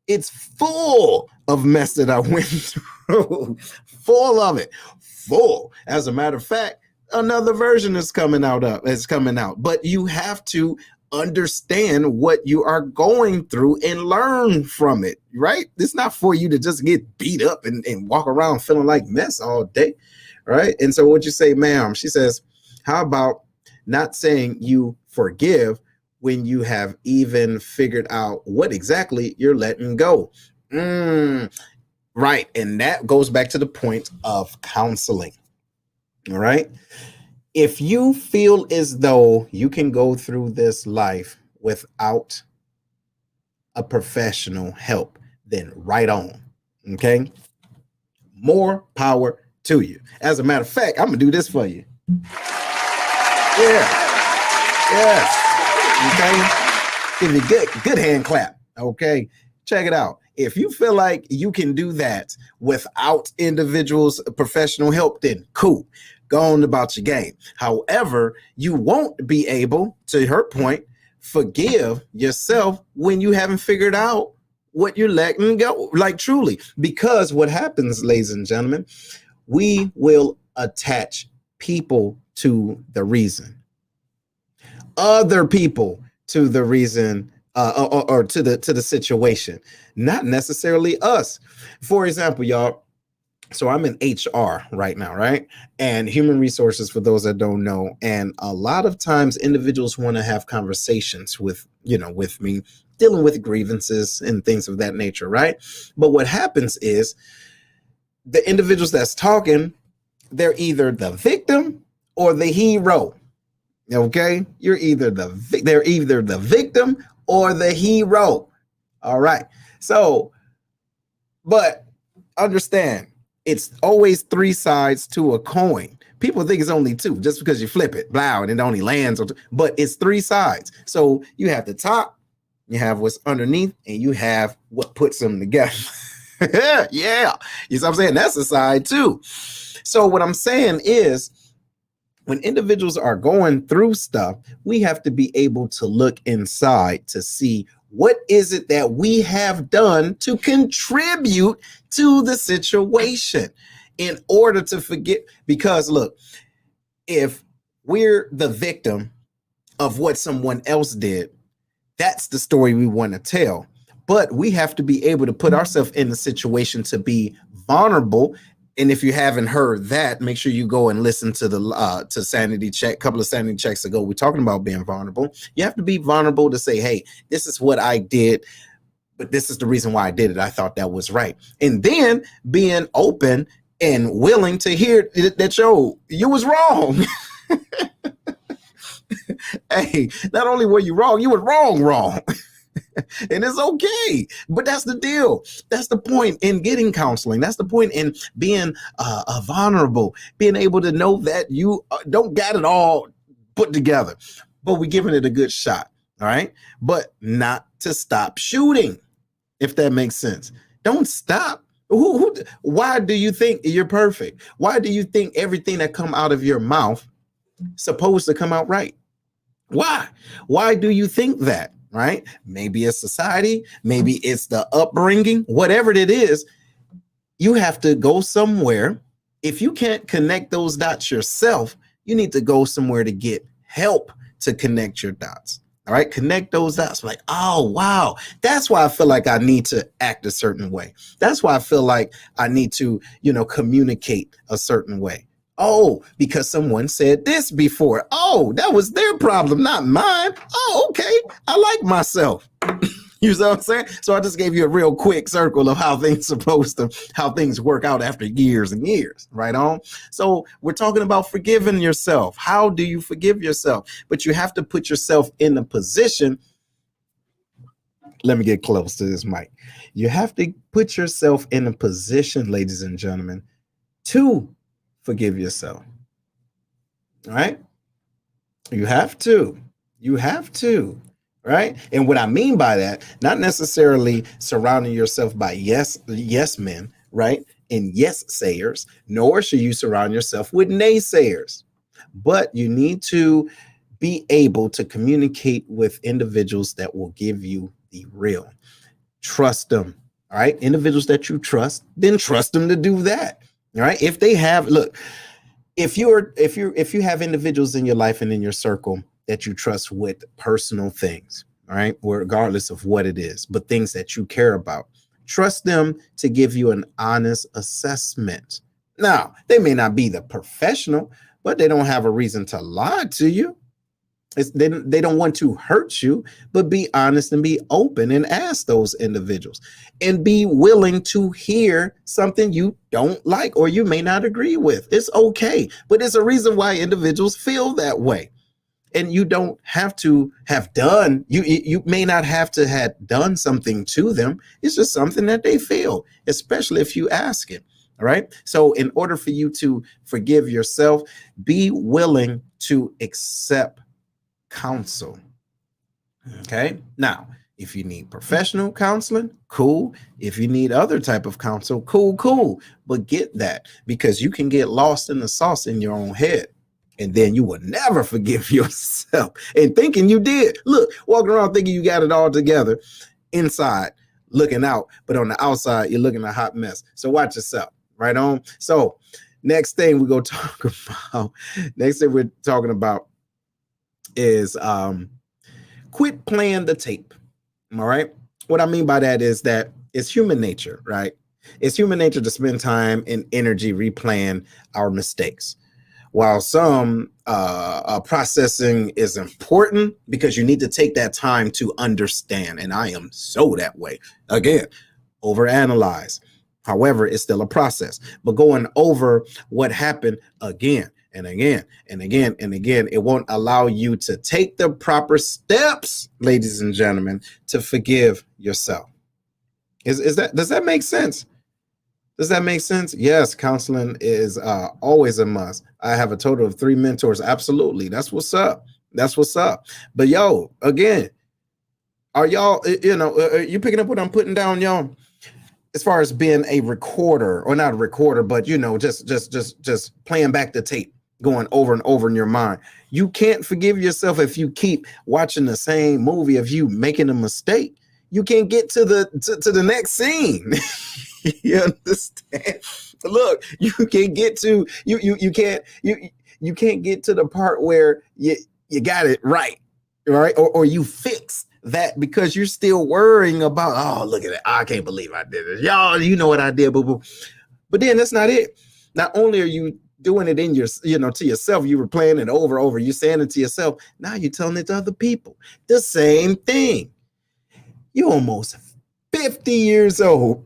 It's full of mess that I went through, full of it, full. As a matter of fact, another version is coming out. But you have to understand what you are going through and learn from it, right? It's not for you to just get beat up and walk around feeling like mess all day, right? And so what you say, ma'am, she says, how about not saying you forgive when you have even figured out what exactly you're letting go? Right. And that goes back to the point of counseling. All right. If you feel as though you can go through this life without a professional help, then right on. Okay. More power to you. As a matter of fact, I'm going to do this for you. Yeah. Yes. Okay. Give me good hand clap. Okay. Check it out. If you feel like you can do that without individuals' professional help, then cool. Go on about your game. However, you won't be able, to her point, forgive yourself when you haven't figured out what you're letting go, like truly. Because what happens, ladies and gentlemen, we will attach people to the reason, other people to the reason, or to the situation, not necessarily us. For example, y'all, so I'm in HR right now, right? And human resources, for those that don't know. And a lot of times individuals want to have conversations with me, dealing with grievances and things of that nature, right? But what happens is the individuals that's talking, they're either the victim or the hero. Okay? They're either the victim or the hero. All right. So, but understand, it's always three sides to a coin. People think it's only two just because you flip it, blah, and it only lands on two, but it's three sides. So you have the top, you have what's underneath, and you have what puts them together. Yeah. You see what I'm saying? That's a side too. So what I'm saying is, when individuals are going through stuff, we have to be able to look inside to see what is it that we have done to contribute to the situation in order to forget. Because look, if we're the victim of what someone else did, that's the story we want to tell. But we have to be able to put ourselves in the situation to be vulnerable And if you haven't heard that, make sure you go and listen to the to Sanity Check. A couple of Sanity Checks ago, we're talking about being vulnerable. You have to be vulnerable to say, hey, this is what I did, but this is the reason why I did it. I thought that was right. And then being open and willing to hear that, yo, you was wrong. Hey, not only were you wrong, you were wrong. And it's okay. But that's the deal. That's the point in getting counseling. That's the point in being vulnerable, being able to know that you don't got it all put together, but we're giving it a good shot. All right. But not to stop shooting, if that makes sense. Don't stop. Why do you think you're perfect? Why do you think everything that come out of your mouth supposed to come out right? Why do you think that? Right? Maybe it's society, maybe it's the upbringing, whatever it is. You have to go somewhere. If you can't connect those dots yourself, you need to go somewhere to get help to connect your dots. All right, connect those dots. Like, oh, wow, that's why I feel like I need to act a certain way. That's why I feel like I need to, communicate a certain way. Oh, because someone said this before. Oh, that was their problem, not mine. Oh, okay. I like myself. You know what I'm saying? So I just gave you a real quick circle of how things work out after years and years. Right on. So we're talking about forgiving yourself. How do you forgive yourself? But you have to put yourself in a position. Let me get close to this mic. You have to put yourself in a position, ladies and gentlemen, to forgive yourself. All right. You have to, right? And what I mean by that, not necessarily surrounding yourself by yes men, right? And yes sayers, nor should you surround yourself with naysayers, but you need to be able to communicate with individuals that will give you the real. Trust them. All right. Individuals that you trust, then trust them to do that. All right. If they have, look, if you have individuals in your life and in your circle that you trust with personal things, all right, regardless of what it is, but things that you care about, trust them to give you an honest assessment. Now, they may not be the professional, but they don't have a reason to lie to you. They don't want to hurt you, but be honest and be open and ask those individuals and be willing to hear something you don't like or you may not agree with. It's okay, but there's a reason why individuals feel that way. And you don't have to have done, you may not have to have done something to them. It's just something that they feel, especially if you ask it. All right. So in order for you to forgive yourself, be willing to accept counsel. Okay. Now, if you need professional counseling, cool. If you need other type of counsel, cool. But get that, because you can get lost in the sauce in your own head. And then you will never forgive yourself and thinking you did. Look, walking around thinking you got it all together, inside looking out, but on the outside, you're looking a hot mess. So watch yourself. Right on. So next thing we're going to talk about, is quit playing the tape. All right. What I mean by that is that it's human nature, right? It's human nature to spend time and energy replaying our mistakes. While some processing is important because you need to take that time to understand. And I am so that way. Again, overanalyze. However, it's still a process. But going over what happened again and again and again and again, it won't allow you to take the proper steps, ladies and gentlemen, to forgive yourself. Does that make sense? Does that make sense? Yes, counseling is always a must. I have a total of 3 mentors. Absolutely. That's what's up. But yo, again, are y'all, you picking up what I'm putting down, y'all? As far as being a recorder, or not a recorder, but just playing back the tape, going over and over in your mind. You can't forgive yourself if you keep watching the same movie of you making a mistake. You can't get to the next scene. You understand? Look, you can't get to you can't get to the part where you got it right, or you fixed that because you're still worrying about, oh, look at it. I can't believe I did it. Y'all, you know what I did, boo-boo. But then that's not it. Not only are you doing it in your, to yourself, you were playing it over, you're saying it to yourself. Now you're telling it to other people. The same thing. You're almost 50 years old.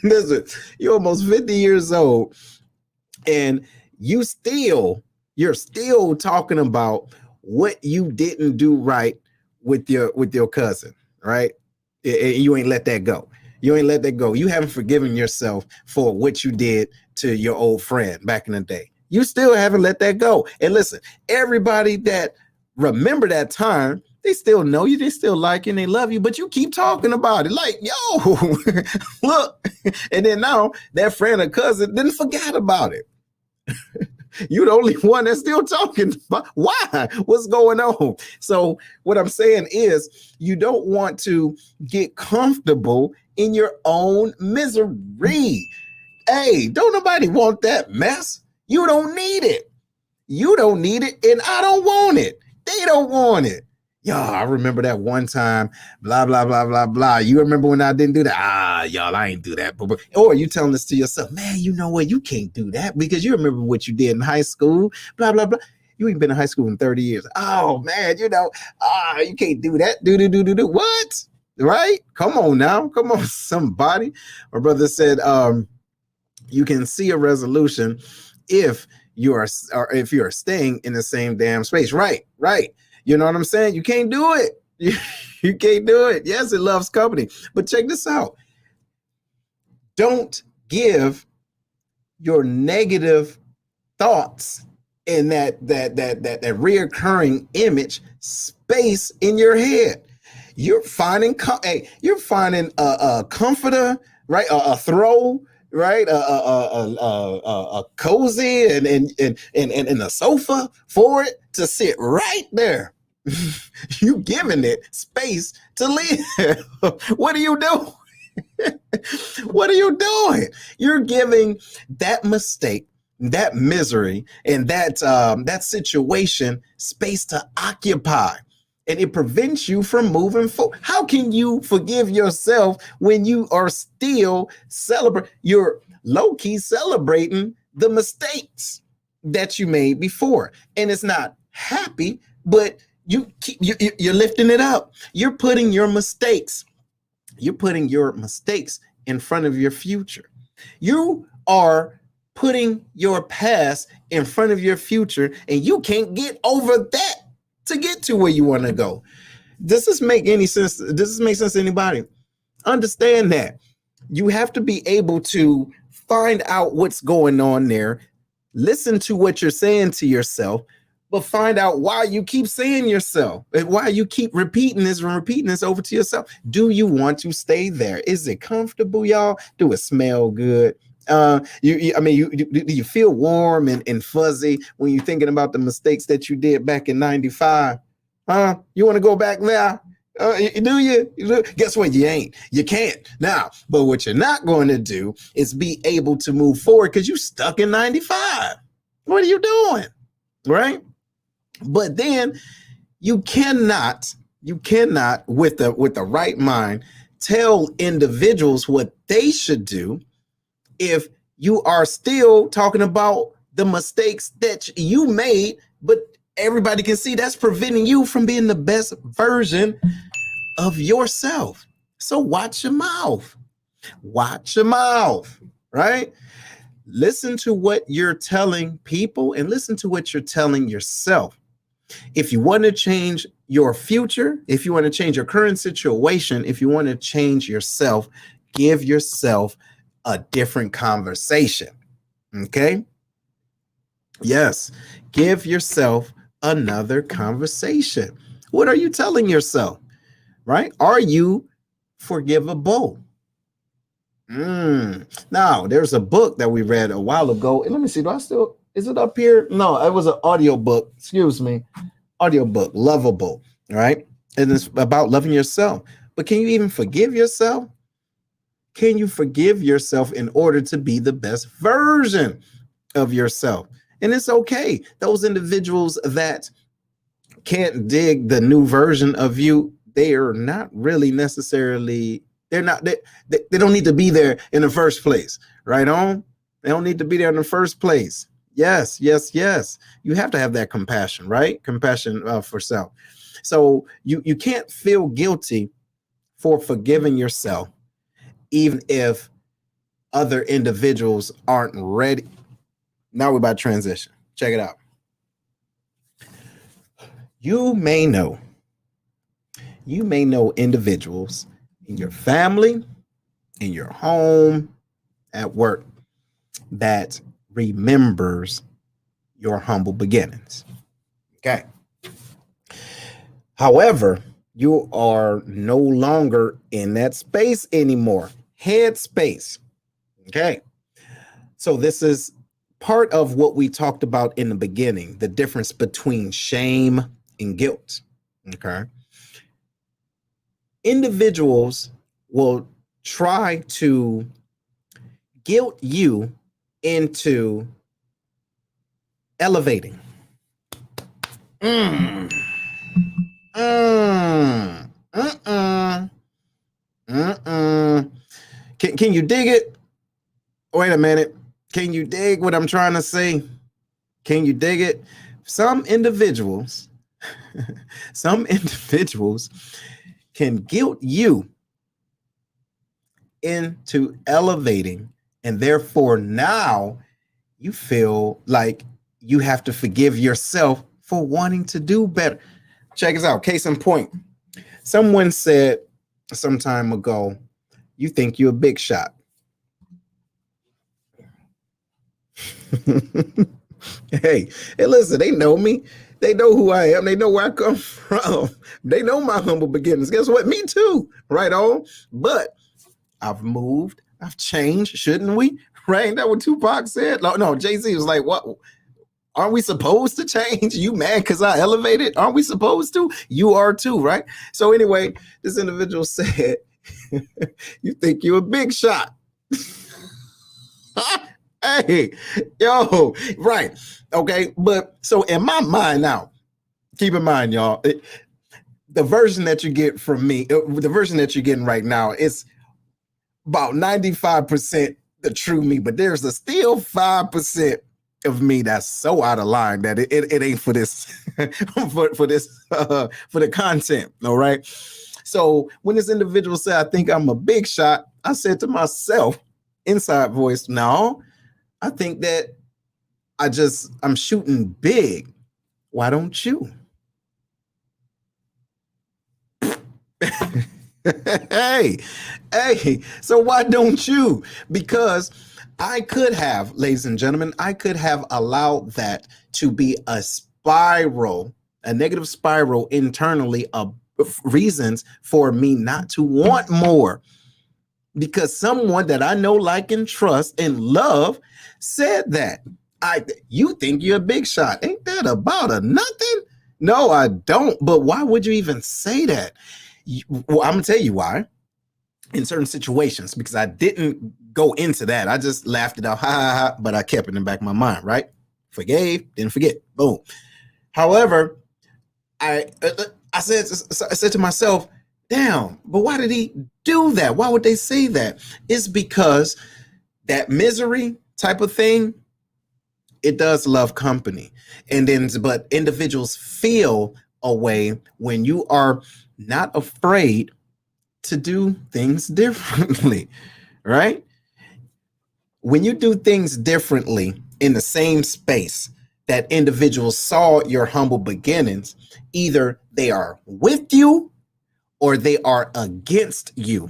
Listen, you're almost 50 years old, and you're still talking about what you didn't do right with your cousin, right? You ain't let that go. You ain't let that go. You haven't forgiven yourself for what you did to your old friend back in the day. You still haven't let that go. And listen, everybody that remember that time, they still know you, they still like you, and they love you, but you keep talking about it like, yo, look. And then now that friend or cousin didn't forget about it. You're the only one that's still talking about why, what's going on. So what I'm saying is, you don't want to get comfortable in your own misery. Hey, don't nobody want that mess. You don't need it. You don't need it, and I don't want it. They don't want it. Y'all, I remember that one time, blah, blah, blah, blah, blah. You remember when I didn't do that? Y'all, I ain't do that. Or you telling this to yourself, man, you know what? You can't do that because you remember what you did in high school, blah, blah, blah. You ain't been in high school in 30 years. Oh, man, you can't do that. Do. What? Right? Come on now. Come on, somebody. My brother said, you can see a resolution if you're staying in the same damn space. Right. You know what I'm saying? You can't do it. You can't do it. Yes, it loves company. But check this out. Don't give your negative thoughts and that reoccurring image space in your head. You're finding a comforter, right? A throw, right? A cozy and a sofa for it to sit right there. You giving it space to live. What are you doing? What are you doing? You're giving that mistake, that misery, and that situation space to occupy. And it prevents you from moving forward. How can you forgive yourself when you are still you're low-key celebrating the mistakes that you made before? And it's not happy, but you're lifting it up. You're putting your mistakes in front of your future. You are putting your past in front of your future, and you can't get over that to get to where you want to go. Does this make any sense? Does this make sense to anybody? Understand that you have to be able to find out what's going on there, listen to what you're saying to yourself, but find out why you keep saying yourself and why you keep repeating this over to yourself. Do you want to stay there? Is it comfortable, y'all? Do it smell good? Do you feel warm and fuzzy when you're thinking about the mistakes that you did back in 95? You want to go back now? Do you? Guess what? You ain't. You can't now. But what you're not going to do is be able to move forward because you're stuck in 95. What are you doing? Right? But then you cannot with the right mind tell individuals what they should do if you are still talking about the mistakes that you made, but everybody can see that's preventing you from being the best version of yourself. So watch your mouth. Watch your mouth, right? Listen to what you're telling people and listen to what you're telling yourself. If you want to change your future, if you want to change your current situation, if you want to change yourself, give yourself a different conversation. Okay? Yes, give yourself another conversation. What are you telling yourself? Right? Are you forgivable? Now, there's a book that we read a while ago. And let me see, is it up here? No, it was an audio book. Excuse me. Audio book, Lovable, right? And it's about loving yourself. But can you even forgive yourself? Can you forgive yourself in order to be the best version of yourself? And it's okay. Those individuals that can't dig the new version of you, they are not really necessarily They're not, they don't need to be there in the first place. Right on? They don't need to be there in the first place. Yes, yes, yes. You have to have that compassion, right? Compassion for self. So you can't feel guilty for forgiving yourself, even if other individuals aren't ready. Now we're about to transition. Check it out. You may know individuals in your family, in your home, at work that remembers your humble beginnings. Okay. However, you are no longer in that space anymore. Head space. Okay. So this is part of what we talked about in the beginning, the difference between shame and guilt. Okay. Individuals will try to guilt you into elevating. Can you dig it? Wait a minute. Can you dig what I'm trying to say? Can you dig it? Some individuals can guilt you into elevating, and therefore now you feel like you have to forgive yourself for wanting to do better. Check us out. Case in point, someone said some time ago, you think you're a big shot. Hey, listen, they know me. They know who I am. They know where I come from. They know my humble beginnings. Guess what? Me too. Right on. But I've moved. I've changed. Shouldn't we? Right? Ain't that what Tupac said? No, Jay-Z was like, what? Aren't we supposed to change? You mad because I elevated? Aren't we supposed to? You are too, right? So anyway, this individual said, you think you're a big shot. Hey, yo, right. Okay. But so in my mind now, keep in mind, y'all, the version that you get from me, the version that you're getting right now is about 95% the true me, but there's a still 5% of me that's so out of line that it ain't for this, for the content. All right. So when this individual said, I think I'm a big shot, I said to myself, inside voice, no, I think that I'm shooting big. Why don't you? Hey, so why don't you? Because I could have, ladies and gentlemen, I could have allowed that to be a spiral, a negative spiral internally of reasons for me not to want more. Because someone that I know, like, and trust and love said that. You think you're a big shot. Ain't that about a nothing? No, I don't. But why would you even say that? Well, I'm gonna tell you why. In certain situations, because I didn't go into that. I just laughed it out, ha ha ha, but I kept it in the back of my mind, right? Forgave, didn't forget, boom. However, I said to myself, damn, but why did he do that? Why would they say that? It's because that misery type of thing, it does love company. And then, but individuals feel a way when you are not afraid to do things differently, right? When you do things differently in the same space that individuals saw your humble beginnings, either they are with you or they are against you,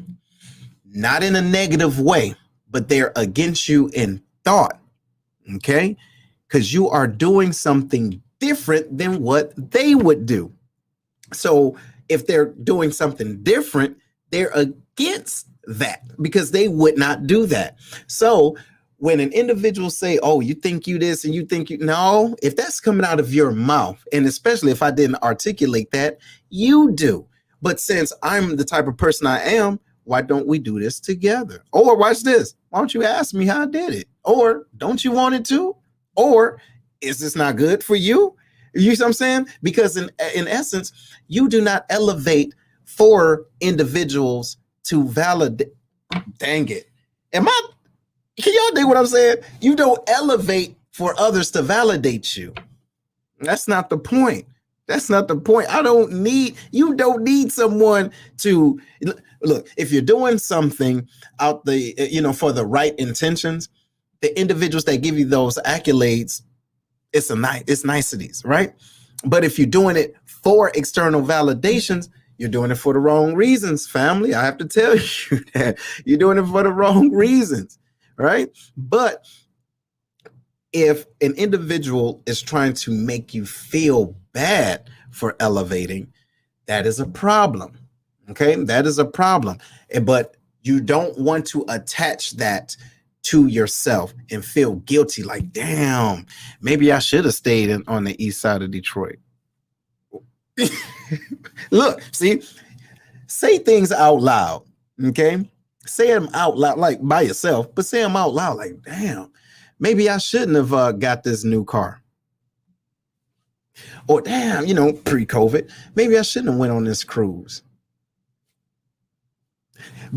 not in a negative way, but they're against you in thought, okay? Because you are doing something different than what they would do. So if they're doing something different, they're against that because they would not do that. So when an individual say, oh, you think you this and you think you, no, if that's coming out of your mouth, and especially if I didn't articulate that, you do. But since I'm the type of person I am, why don't we do this together? Or watch this. Why don't you ask me how I did it? Or don't you want it to? Or is this not good for you? You see what I'm saying? Because in essence, you do not elevate for individuals to validate. Dang it. Can y'all dig what I'm saying? You don't elevate for others to validate you. That's not the point. That's not the point. You don't need someone to look. If you're doing something out for the right intentions, the individuals that give you those accolades, it's niceties, right? But if you're doing it for external validations, you're doing it for the wrong reasons, family. I have to tell you that you're doing it for the wrong reasons, right? But if an individual is trying to make you feel bad for elevating, that is a problem. Okay, that is a problem. But you don't want to attach that to yourself and feel guilty, like, damn, maybe I should have stayed on the east side of Detroit. Look, see, say things out loud, okay? Say them out loud, like by yourself, but say them out loud, like, damn, maybe I shouldn't have got this new car. Or damn, pre-COVID, maybe I shouldn't have went on this cruise.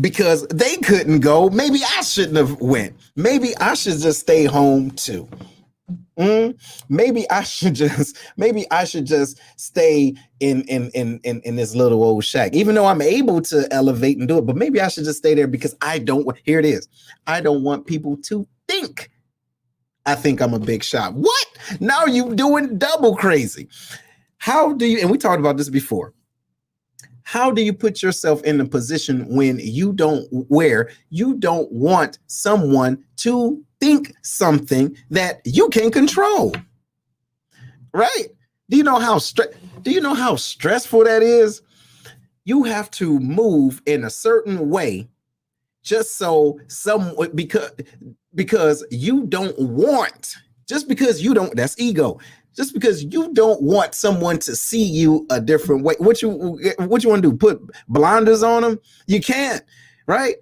Because they couldn't go, maybe I shouldn't have went. Maybe I should just stay home too. Maybe I should just stay in this little old shack, even though I'm able to elevate and do it. But maybe I should just stay there because I don't want people to think I think I'm a big shot. What? Now you doing double crazy. How do you, and we talked about this before, how do you put yourself in a position when you don't want someone to think something that you can control? Right? Do you know how stressful that is? You have to move in a certain way just so because you don't want, that's ego. Just because you don't want someone to see you a different way. What you want to do? Put blinders on them? You can't, right?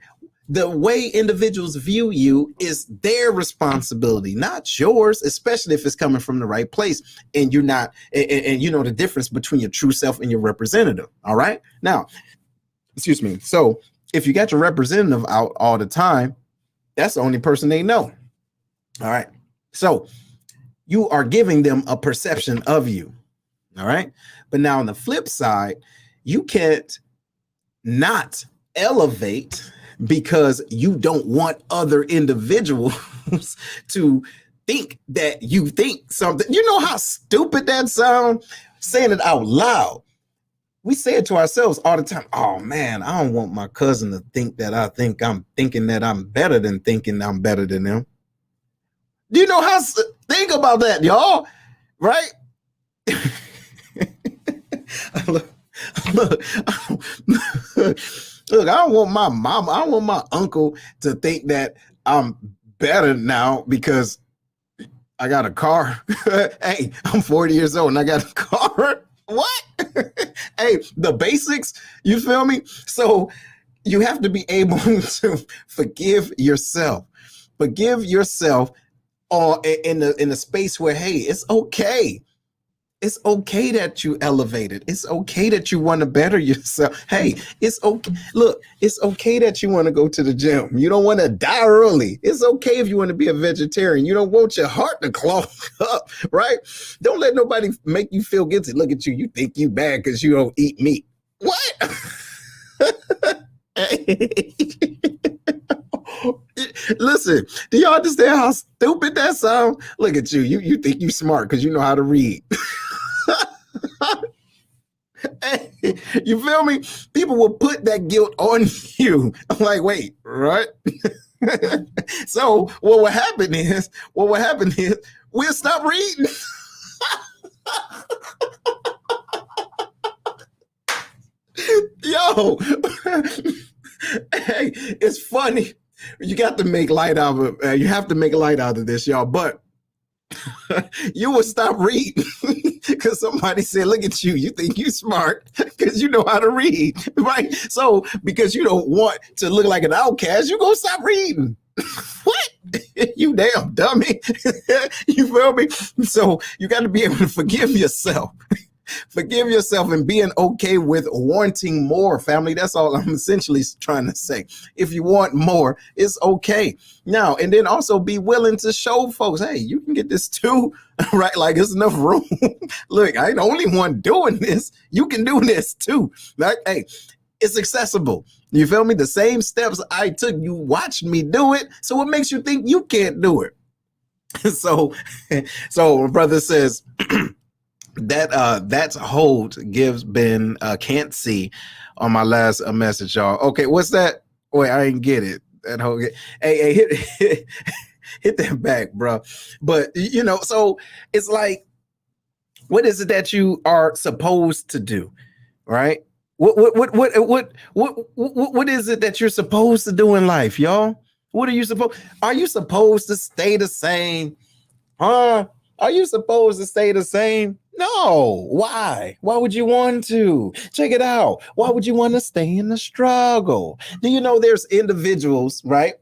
The way individuals view you is their responsibility, not yours, especially if it's coming from the right place and you're not, and you know the difference between your true self and your representative. All right. Now, excuse me. So if you got your representative out all the time, that's the only person they know. All right. So you are giving them a perception of you. All right. But now on the flip side, you can't not elevate because you don't want other individuals to think that you think something. You know how stupid that sounds? Saying it out loud. We say it to ourselves all the time. Oh man, I don't want my cousin to think that I think I'm thinking that I'm better than thinking I'm better than them. Do you know how? Think about that, y'all. Right? Look, I don't want my mom, I don't want my uncle to think that I'm better now because I got a car. Hey, I'm 40 years old and I got a car. What? Hey, the basics, you feel me? So you have to be able to forgive yourself. Forgive yourself in a space where, hey, it's okay. It's okay that you elevated. It's okay that you want to better yourself. Hey, it's okay. Look, it's okay that you want to go to the gym. You don't want to die early. It's okay if you want to be a vegetarian. You don't want your heart to clog up, right? Don't let nobody make you feel guilty. Look at you. You think you bad because you don't eat meat. What? Listen, do y'all understand how stupid that sounds? Look at you. You think you smart because you know how to read. Hey, you feel me? People will put that guilt on you. I'm like, wait, right? So what will happen is we'll stop reading. Yo, hey, it's funny. You got to make light out of it. You have to make light out of this, y'all. But you will stop reading because somebody said, look at you. You think you smart because you know how to read, right? So because you don't want to look like an outcast, you're going to stop reading. What? You damn dummy. You feel me? So you got to be able to forgive yourself. Forgive yourself and being okay with wanting more, family. That's all I'm essentially trying to say. If you want more, it's okay. Now, and then also be willing to show folks, hey, you can get this too, right? Like there's enough room. Look, I ain't the only one doing this. You can do this too. Like, hey, it's accessible. You feel me? The same steps I took, you watched me do it. So what makes you think you can't do it? So my brother says that's hold gives been can't see on my last message, y'all. Okay, what's that? Wait, I didn't get it. That whole hey, hit that back, bro. But you know, so it's like, what is it that you are supposed to do, right? What is it that you're supposed to do in life, y'all? What are you supposed? Are you supposed to stay the same? Huh? Are you supposed to stay the same? No. Why? Why would you want to? Check it out. Why would you want to stay in the struggle? Do you know there's individuals, right?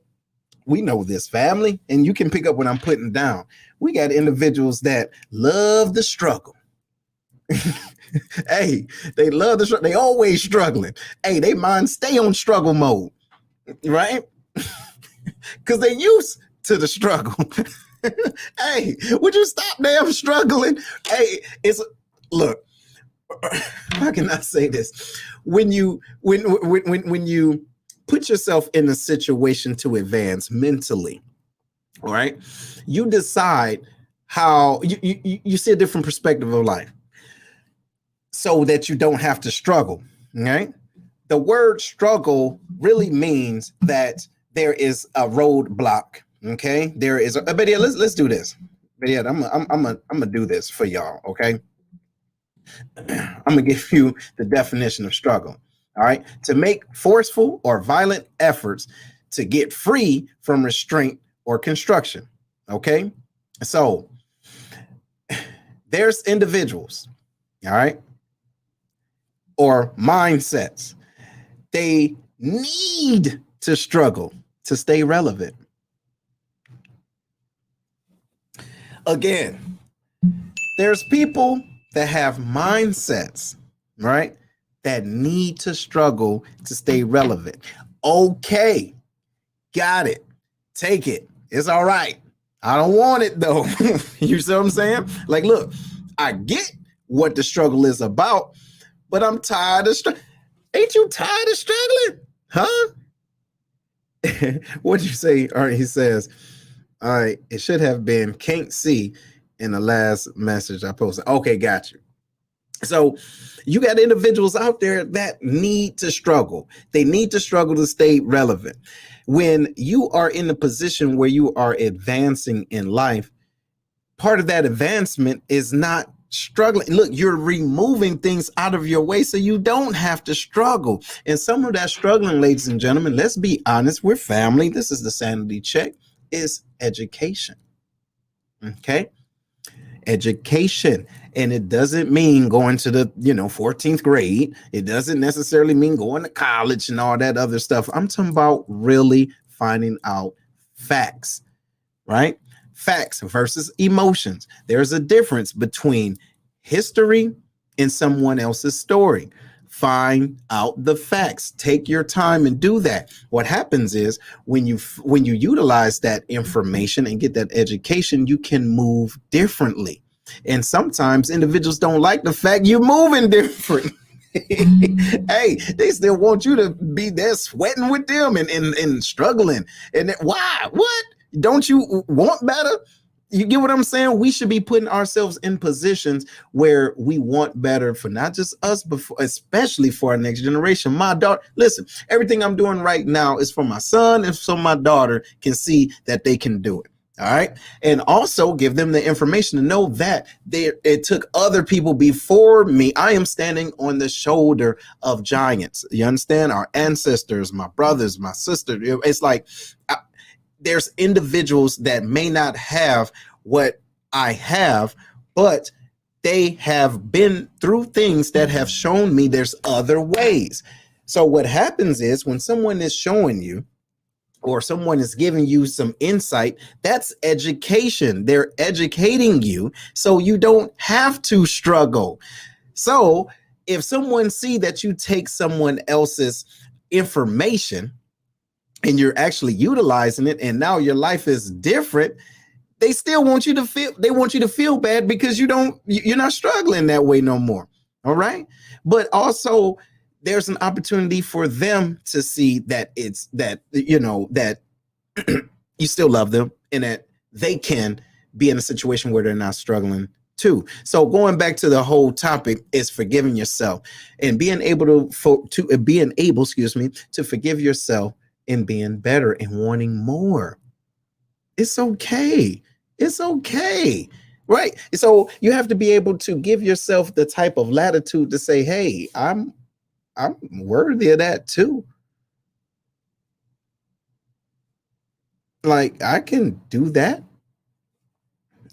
We know this, family, and you can pick up what I'm putting down. We got individuals that love the struggle. Hey, they love the struggle. They always struggling. Hey, they mind stay on struggle mode, right? Because they used to the struggle. Hey, would you stop damn struggling? Hey, look, how can I say this? When you put yourself in a situation to advance mentally, all right, you decide how you see a different perspective of life so that you don't have to struggle. Right? The word struggle really means that there is a roadblock. Okay, there is but yeah, let's do this. But yeah, I'm gonna do this for y'all. Okay, I'm gonna give you the definition of struggle. All right, to make forceful or violent efforts to get free from restraint or construction. Okay, so there's individuals, all right, or mindsets. They need to struggle to stay relevant. Again, there's people that have mindsets, right, that need to struggle to stay relevant. Okay, got it. Take it. It's all right. I don't want it though. You see what I'm saying? Like, look, I get what the struggle is about, but I'm tired of struggling. Ain't you tired of struggling? Huh? What'd you say? All right, he says, all right, it should have been can't see in the last message I posted. Okay, got you. So you got individuals out there that need to struggle. They need to struggle to stay relevant. When you are in a position where you are advancing in life, part of that advancement is not struggling. Look, you're removing things out of your way so you don't have to struggle. And some of that struggling, ladies and gentlemen, let's be honest, we're family. This is the Sanity Check. Is education. Okay, education, and it doesn't mean going to the 14th grade. It doesn't necessarily mean going to college and all that other stuff. I'm talking about really finding out facts, right? Facts versus emotions. There's a difference between history and someone else's story. Find out the facts. Take your time and do that. What happens is when you utilize that information and get that education, you can move differently. And sometimes individuals don't like the fact you're moving different. Hey, they still want you to be there sweating with them and struggling. And why? What? Don't you want better? You get what I'm saying? We should be putting ourselves in positions where we want better for not just us, but especially for our next generation. My daughter, listen, everything I'm doing right now is for my son and so my daughter can see that they can do it. All right. And also give them the information to know that it took other people before me. I am standing on the shoulder of giants. You understand? Our ancestors, my brothers, my sister. It's like, there's individuals that may not have what I have, but they have been through things that have shown me there's other ways. So what happens is when someone is showing you or someone is giving you some insight, that's education. They're educating you so you don't have to struggle. So if someone see that you take someone else's information and you're actually utilizing it, and now your life is different, they still want you to feel bad because you're not struggling that way no more. All right. But also there's an opportunity for them to see that that you still love them and that they can be in a situation where they're not struggling too. So going back to the whole topic is forgiving yourself and being able to forgive yourself and being better and wanting more. It's okay. It's okay. Right. So you have to be able to give yourself the type of latitude to say, hey, I'm worthy of that too. Like, I can do that.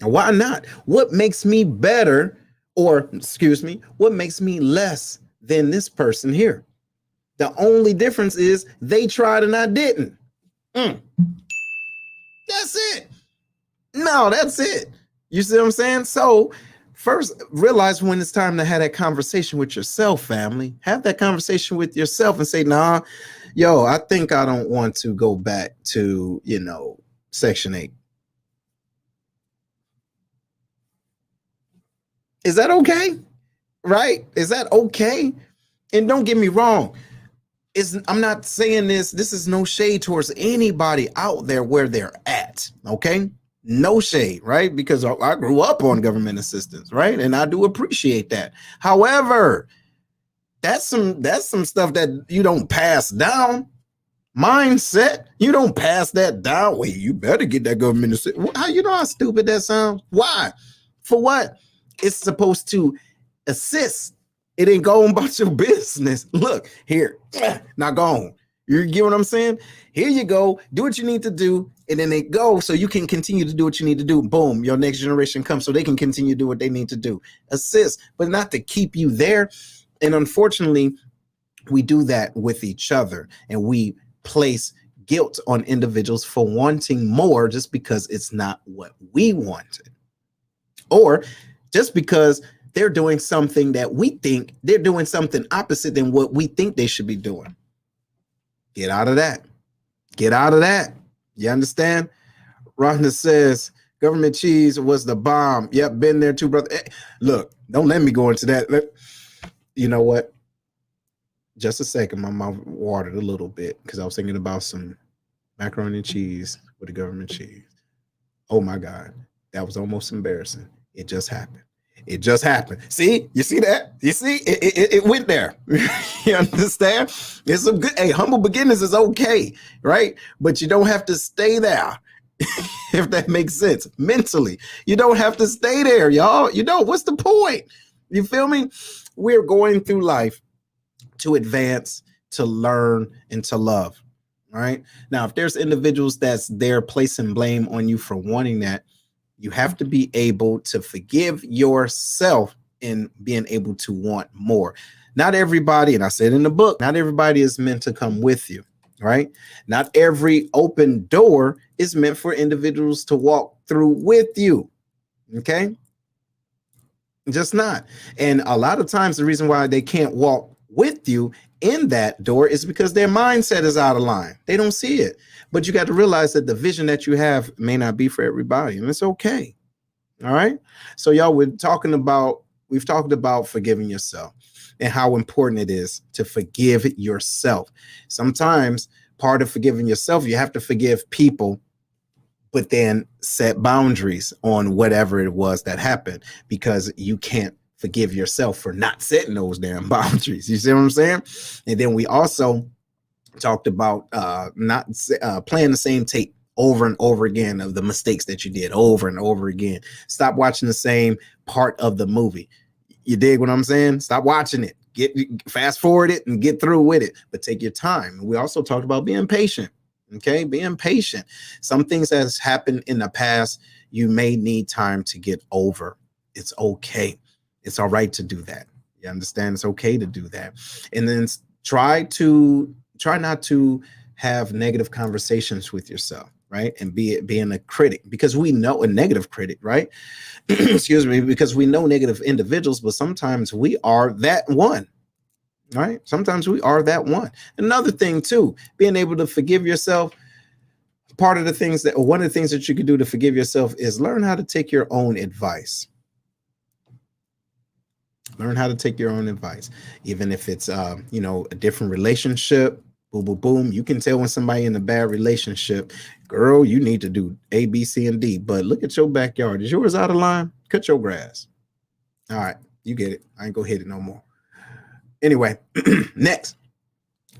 Why not? What makes me better, or what makes me less than this person here? The only difference is they tried and I didn't. That's it. No, that's it. You see what I'm saying? So first, realize when it's time to have that conversation with yourself, family. Have that conversation with yourself and say, nah, I think I don't want to go back to, Section 8. Is that okay? Right? Is that okay? And don't get me wrong. I'm not saying this is no shade towards anybody out there where they're at. Okay. No shade, right? Because I grew up on government assistance, right? And I do appreciate that. However, that's some stuff that you don't pass down. Mindset, you don't pass that down. Wait, you better get that government assistance. How how stupid that sounds? Why? For what? It's supposed to assist. It ain't going about your business. Look, here, now go on. You get what I'm saying? Here you go. Do what you need to do. And then they go so you can continue to do what you need to do. Boom, your next generation comes so they can continue to do what they need to do. Assist, but not to keep you there. And unfortunately, we do that with each other. And we place guilt on individuals for wanting more just because it's not what we wanted. Or just because they're doing something that we think they're doing something opposite than what we think they should be doing. Get out of that. Get out of that. You understand? Rhonda says government cheese was the bomb. Yep, been there too, brother. Hey, look, don't let me go into that. You know what? Just a second, my mouth watered a little bit because I was thinking about some macaroni and cheese with the government cheese. Oh my God, that was almost embarrassing. It just happened. It just happened. See, you see that? You see, it went there. You understand? It's some good. Hey, humble beginnings is okay, right? But you don't have to stay there. If that makes sense. Mentally, you don't have to stay there, y'all. What's the point? You feel me? We're going through life to advance, to learn, and to love. All right. Now, if there's individuals that's there placing blame on you for wanting that, you have to be able to forgive yourself in being able to want more. Not everybody, and I said in the book, not everybody is meant to come with you, right? Not every open door is meant for individuals to walk through with you, okay? Just not. And a lot of times the reason why they can't walk with you in that door is because their mindset is out of line. They don't see it. But you got to realize that the vision that you have may not be for everybody, and it's okay. All right. So y'all, we've talked about forgiving yourself and how important it is to forgive yourself. Sometimes part of forgiving yourself, you have to forgive people, but then set boundaries on whatever it was that happened, because you can't forgive yourself for not setting those damn boundaries. You see what I'm saying? And then we also talked about not playing the same tape over and over again of the mistakes that you did over and over again. Stop watching the same part of the movie. You dig what I'm saying? Stop watching it. Fast forward it and get through with it, but take your time. We also talked about being patient. Okay, being patient. Some things that has happened in the past, you may need time to get over. It's okay. It's all right to do that. You understand? It's okay to do that. And then try not to have negative conversations with yourself. right? And being a critic, because we know a negative critic, right? Excuse me, because we know negative individuals, but sometimes we are that one, right? Sometimes we are that one. Another thing too, being able to forgive yourself. Part of the things that, or one of the things that you can do to forgive yourself is learn how to take your own advice. Learn how to take your own advice, even if it's, a different relationship. Boom, boom, boom. You can tell when somebody in a bad relationship, girl, you need to do A, B, C, and D. But look at your backyard. Is yours out of line? Cut your grass. All right, you get it. I ain't gonna hit it no more. Anyway, next,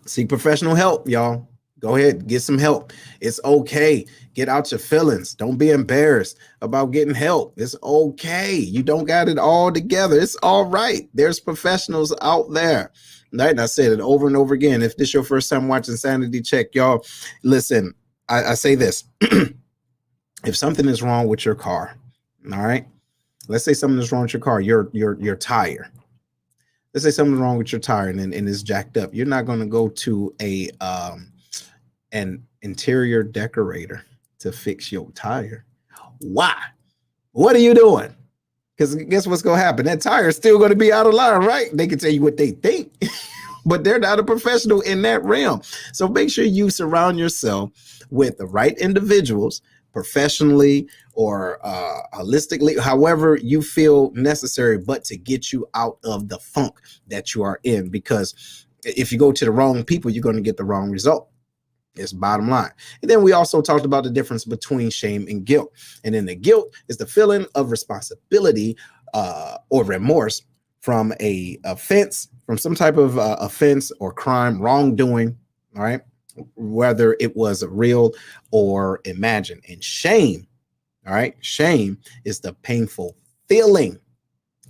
seek professional help, y'all. Go ahead, get some help. It's okay. Get out your feelings. Don't be embarrassed about getting help. It's okay. You don't got it all together. It's all right. There's professionals out there. Right? And I said it over and over again. If this is your first time watching Sanity Check, y'all, listen, I say this. If something is wrong with your car, all right, let's say something is wrong with your car, your tire. Let's say something's wrong with your tire and it's jacked up. You're not going to go to an interior decorator to fix your tire. Why? What are you doing? Because guess what's going to happen? That tire is still going to be out of line, right? They can tell you what they think, but they're not a professional in that realm. So make sure you surround yourself with the right individuals, professionally or holistically, however you feel necessary, but to get you out of the funk that you are in. Because if you go to the wrong people, you're going to get the wrong result. It's bottom line. And then we also talked about the difference between shame and guilt. And then the guilt is the feeling of responsibility or remorse from a offense, from some type of offense or crime, wrongdoing, all right, whether it was real or imagined. And shame, all right, shame is the painful feeling,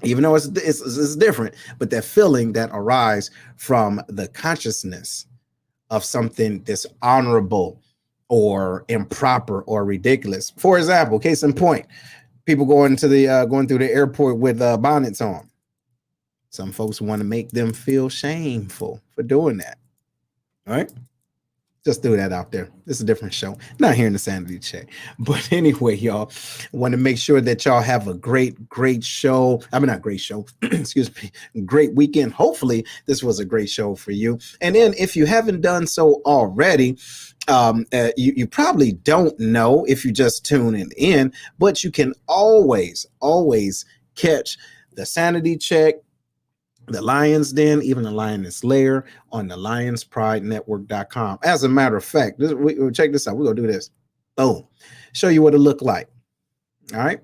even though it's different, but that feeling that arises from the consciousness of something dishonorable or improper or ridiculous. For example, case in point, people going through the airport with bonnets on. Some folks want to make them feel shameful for doing that. All right. Just threw that out there. This is a different show. Not here in the Sanity Check. But anyway, y'all, want to make sure that y'all have a great show. I mean, not great show. Excuse me. Great weekend. Hopefully, this was a great show for you. And then if you haven't done so already, you probably don't know if you just tuning in, but you can always catch the Sanity Check, the Lion's Den, even the Lioness Lair on the lionspridenetwork.com. As a matter of fact, check this out. We're going to do this. Boom. Show you what it looked like. All right.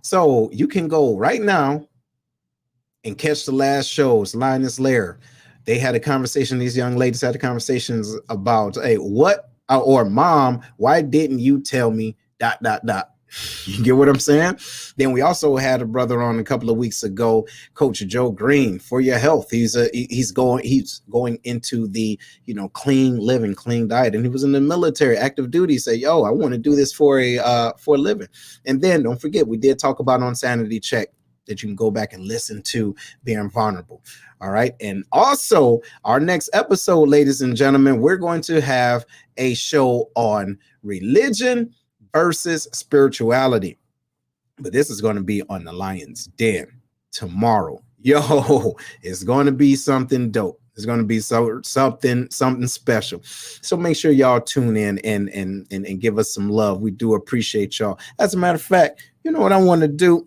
So you can go right now and catch the last shows, Lioness Lair. They had a conversation. These young ladies had conversations about, hey, what, or mom, why didn't you tell me ... You get what I'm saying? Then we also had a brother on a couple of weeks ago, Coach Joe Green, for your health. He's going into the clean living, clean diet, and he was in the military, active duty. Say, yo, I want to do this for a living. And then don't forget, we did talk about on Sanity Check that you can go back and listen to being vulnerable. All right. And also our next episode, ladies and gentlemen, we're going to have a show on religion versus spirituality. But this is going to be on the Lion's Den tomorrow. Yo, it's going to be something dope. It's going to be something special. So make sure y'all tune in and give us some love. We do appreciate y'all. As a matter of fact, you know what I want to do?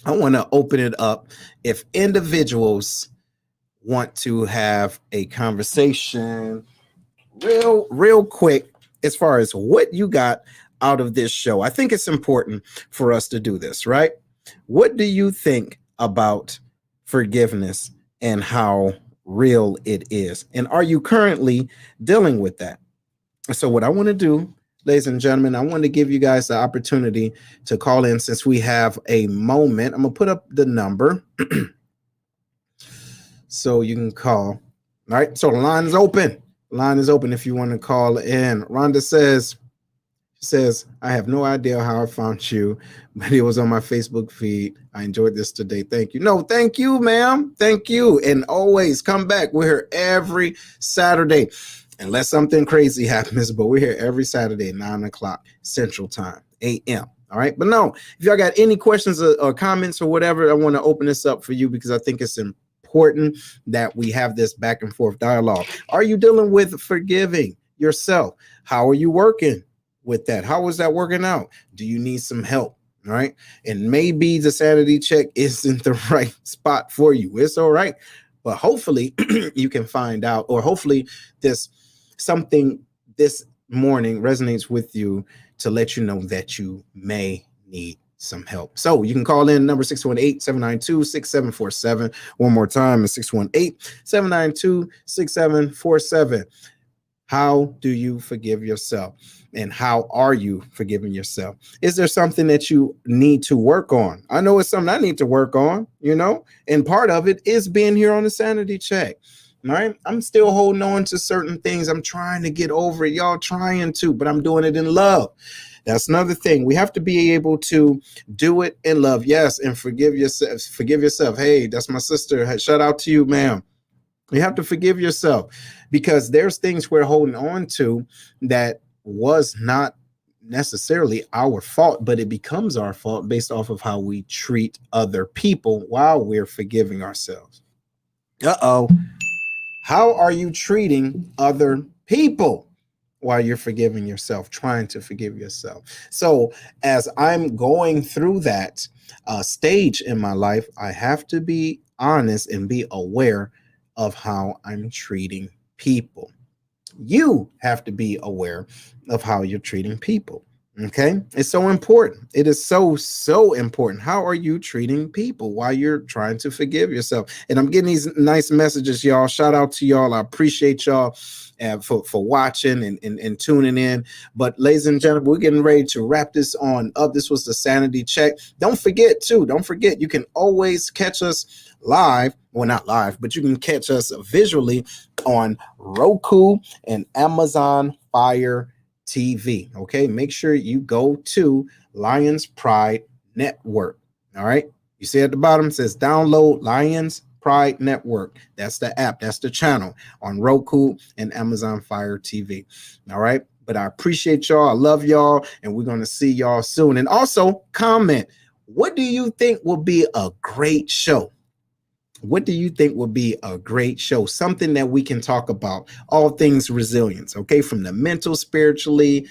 I want to open it up. If individuals want to have a conversation real quick, as far as what you got out of this show. I think it's important for us to do this, right? What do you think about forgiveness and how real it is? And are you currently dealing with that? So what I want to do, ladies and gentlemen, I want to give you guys the opportunity to call in since we have a moment. I'm going to put up the number so you can call. All right. So the line is open. Line is open if you want to call in. Rhonda says, I have no idea how I found you, but it was on my Facebook feed. I enjoyed this today. Thank you. No, thank you, ma'am. Thank you. And always come back. We're here every Saturday. unless something crazy happens, but we're here every Saturday at 9 o'clock Central Time, a.m. All right. But no, if y'all got any questions or comments or whatever, I want to open this up for you because I think it's important that we have this back and forth dialogue. Are you dealing with forgiving yourself? How are you working with that? How is that working out? Do you need some help? All right. And maybe the sanity check isn't the right spot for you. It's all right. But hopefully you can find out, or hopefully this morning resonates with you to let you know that you may need some help. So you can call in number 618-792-6747. One more time, it's 618-792-6747. How do you forgive yourself? And how are you forgiving yourself? Is there something that you need to work on? I know it's something I need to work on, and part of it is being here on the sanity check. All right. I'm still holding on to certain things. I'm trying to get over it. Y'all trying to, but I'm doing it in love. That's another thing. We have to be able to do it in love. Yes. And forgive yourself. Forgive yourself. Hey, that's my sister. Shout out to you, ma'am. You have to forgive yourself because there's things we're holding on to that was not necessarily our fault, but it becomes our fault based off of how we treat other people while we're forgiving ourselves. Uh-oh. How are you treating other people while you're forgiving yourself, trying to forgive yourself? So as I'm going through that stage in my life, I have to be honest and be aware of how I'm treating people. You have to be aware of how you're treating people. Okay. It's so important. It is so important. How are you treating people while you're trying to forgive yourself? And I'm getting these nice messages, y'all. Shout out to y'all. I appreciate y'all for watching and tuning in. But ladies and gentlemen, we're getting ready to wrap this on up. This was the sanity check. Don't forget, you can always catch us live. Well, not live, but you can catch us visually on Roku and Amazon Fire TV. Okay, make sure you go to Lions Pride Network. All right, you see at the bottom, it says download Lions Pride Network. That's the app, that's the channel on Roku and Amazon Fire TV. All right, but I appreciate y'all. I love y'all, and we're going to see y'all soon. And also comment, what do you think will be a great show? What do you think would be a great show? Something that we can talk about, all things resilience, okay? From the mental, spiritually,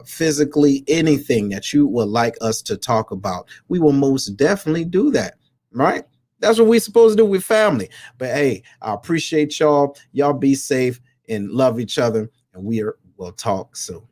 physically, anything that you would like us to talk about. We will most definitely do that, right? That's what we're supposed to do with family. But hey, I appreciate y'all. Y'all be safe and love each other, and we'll talk soon.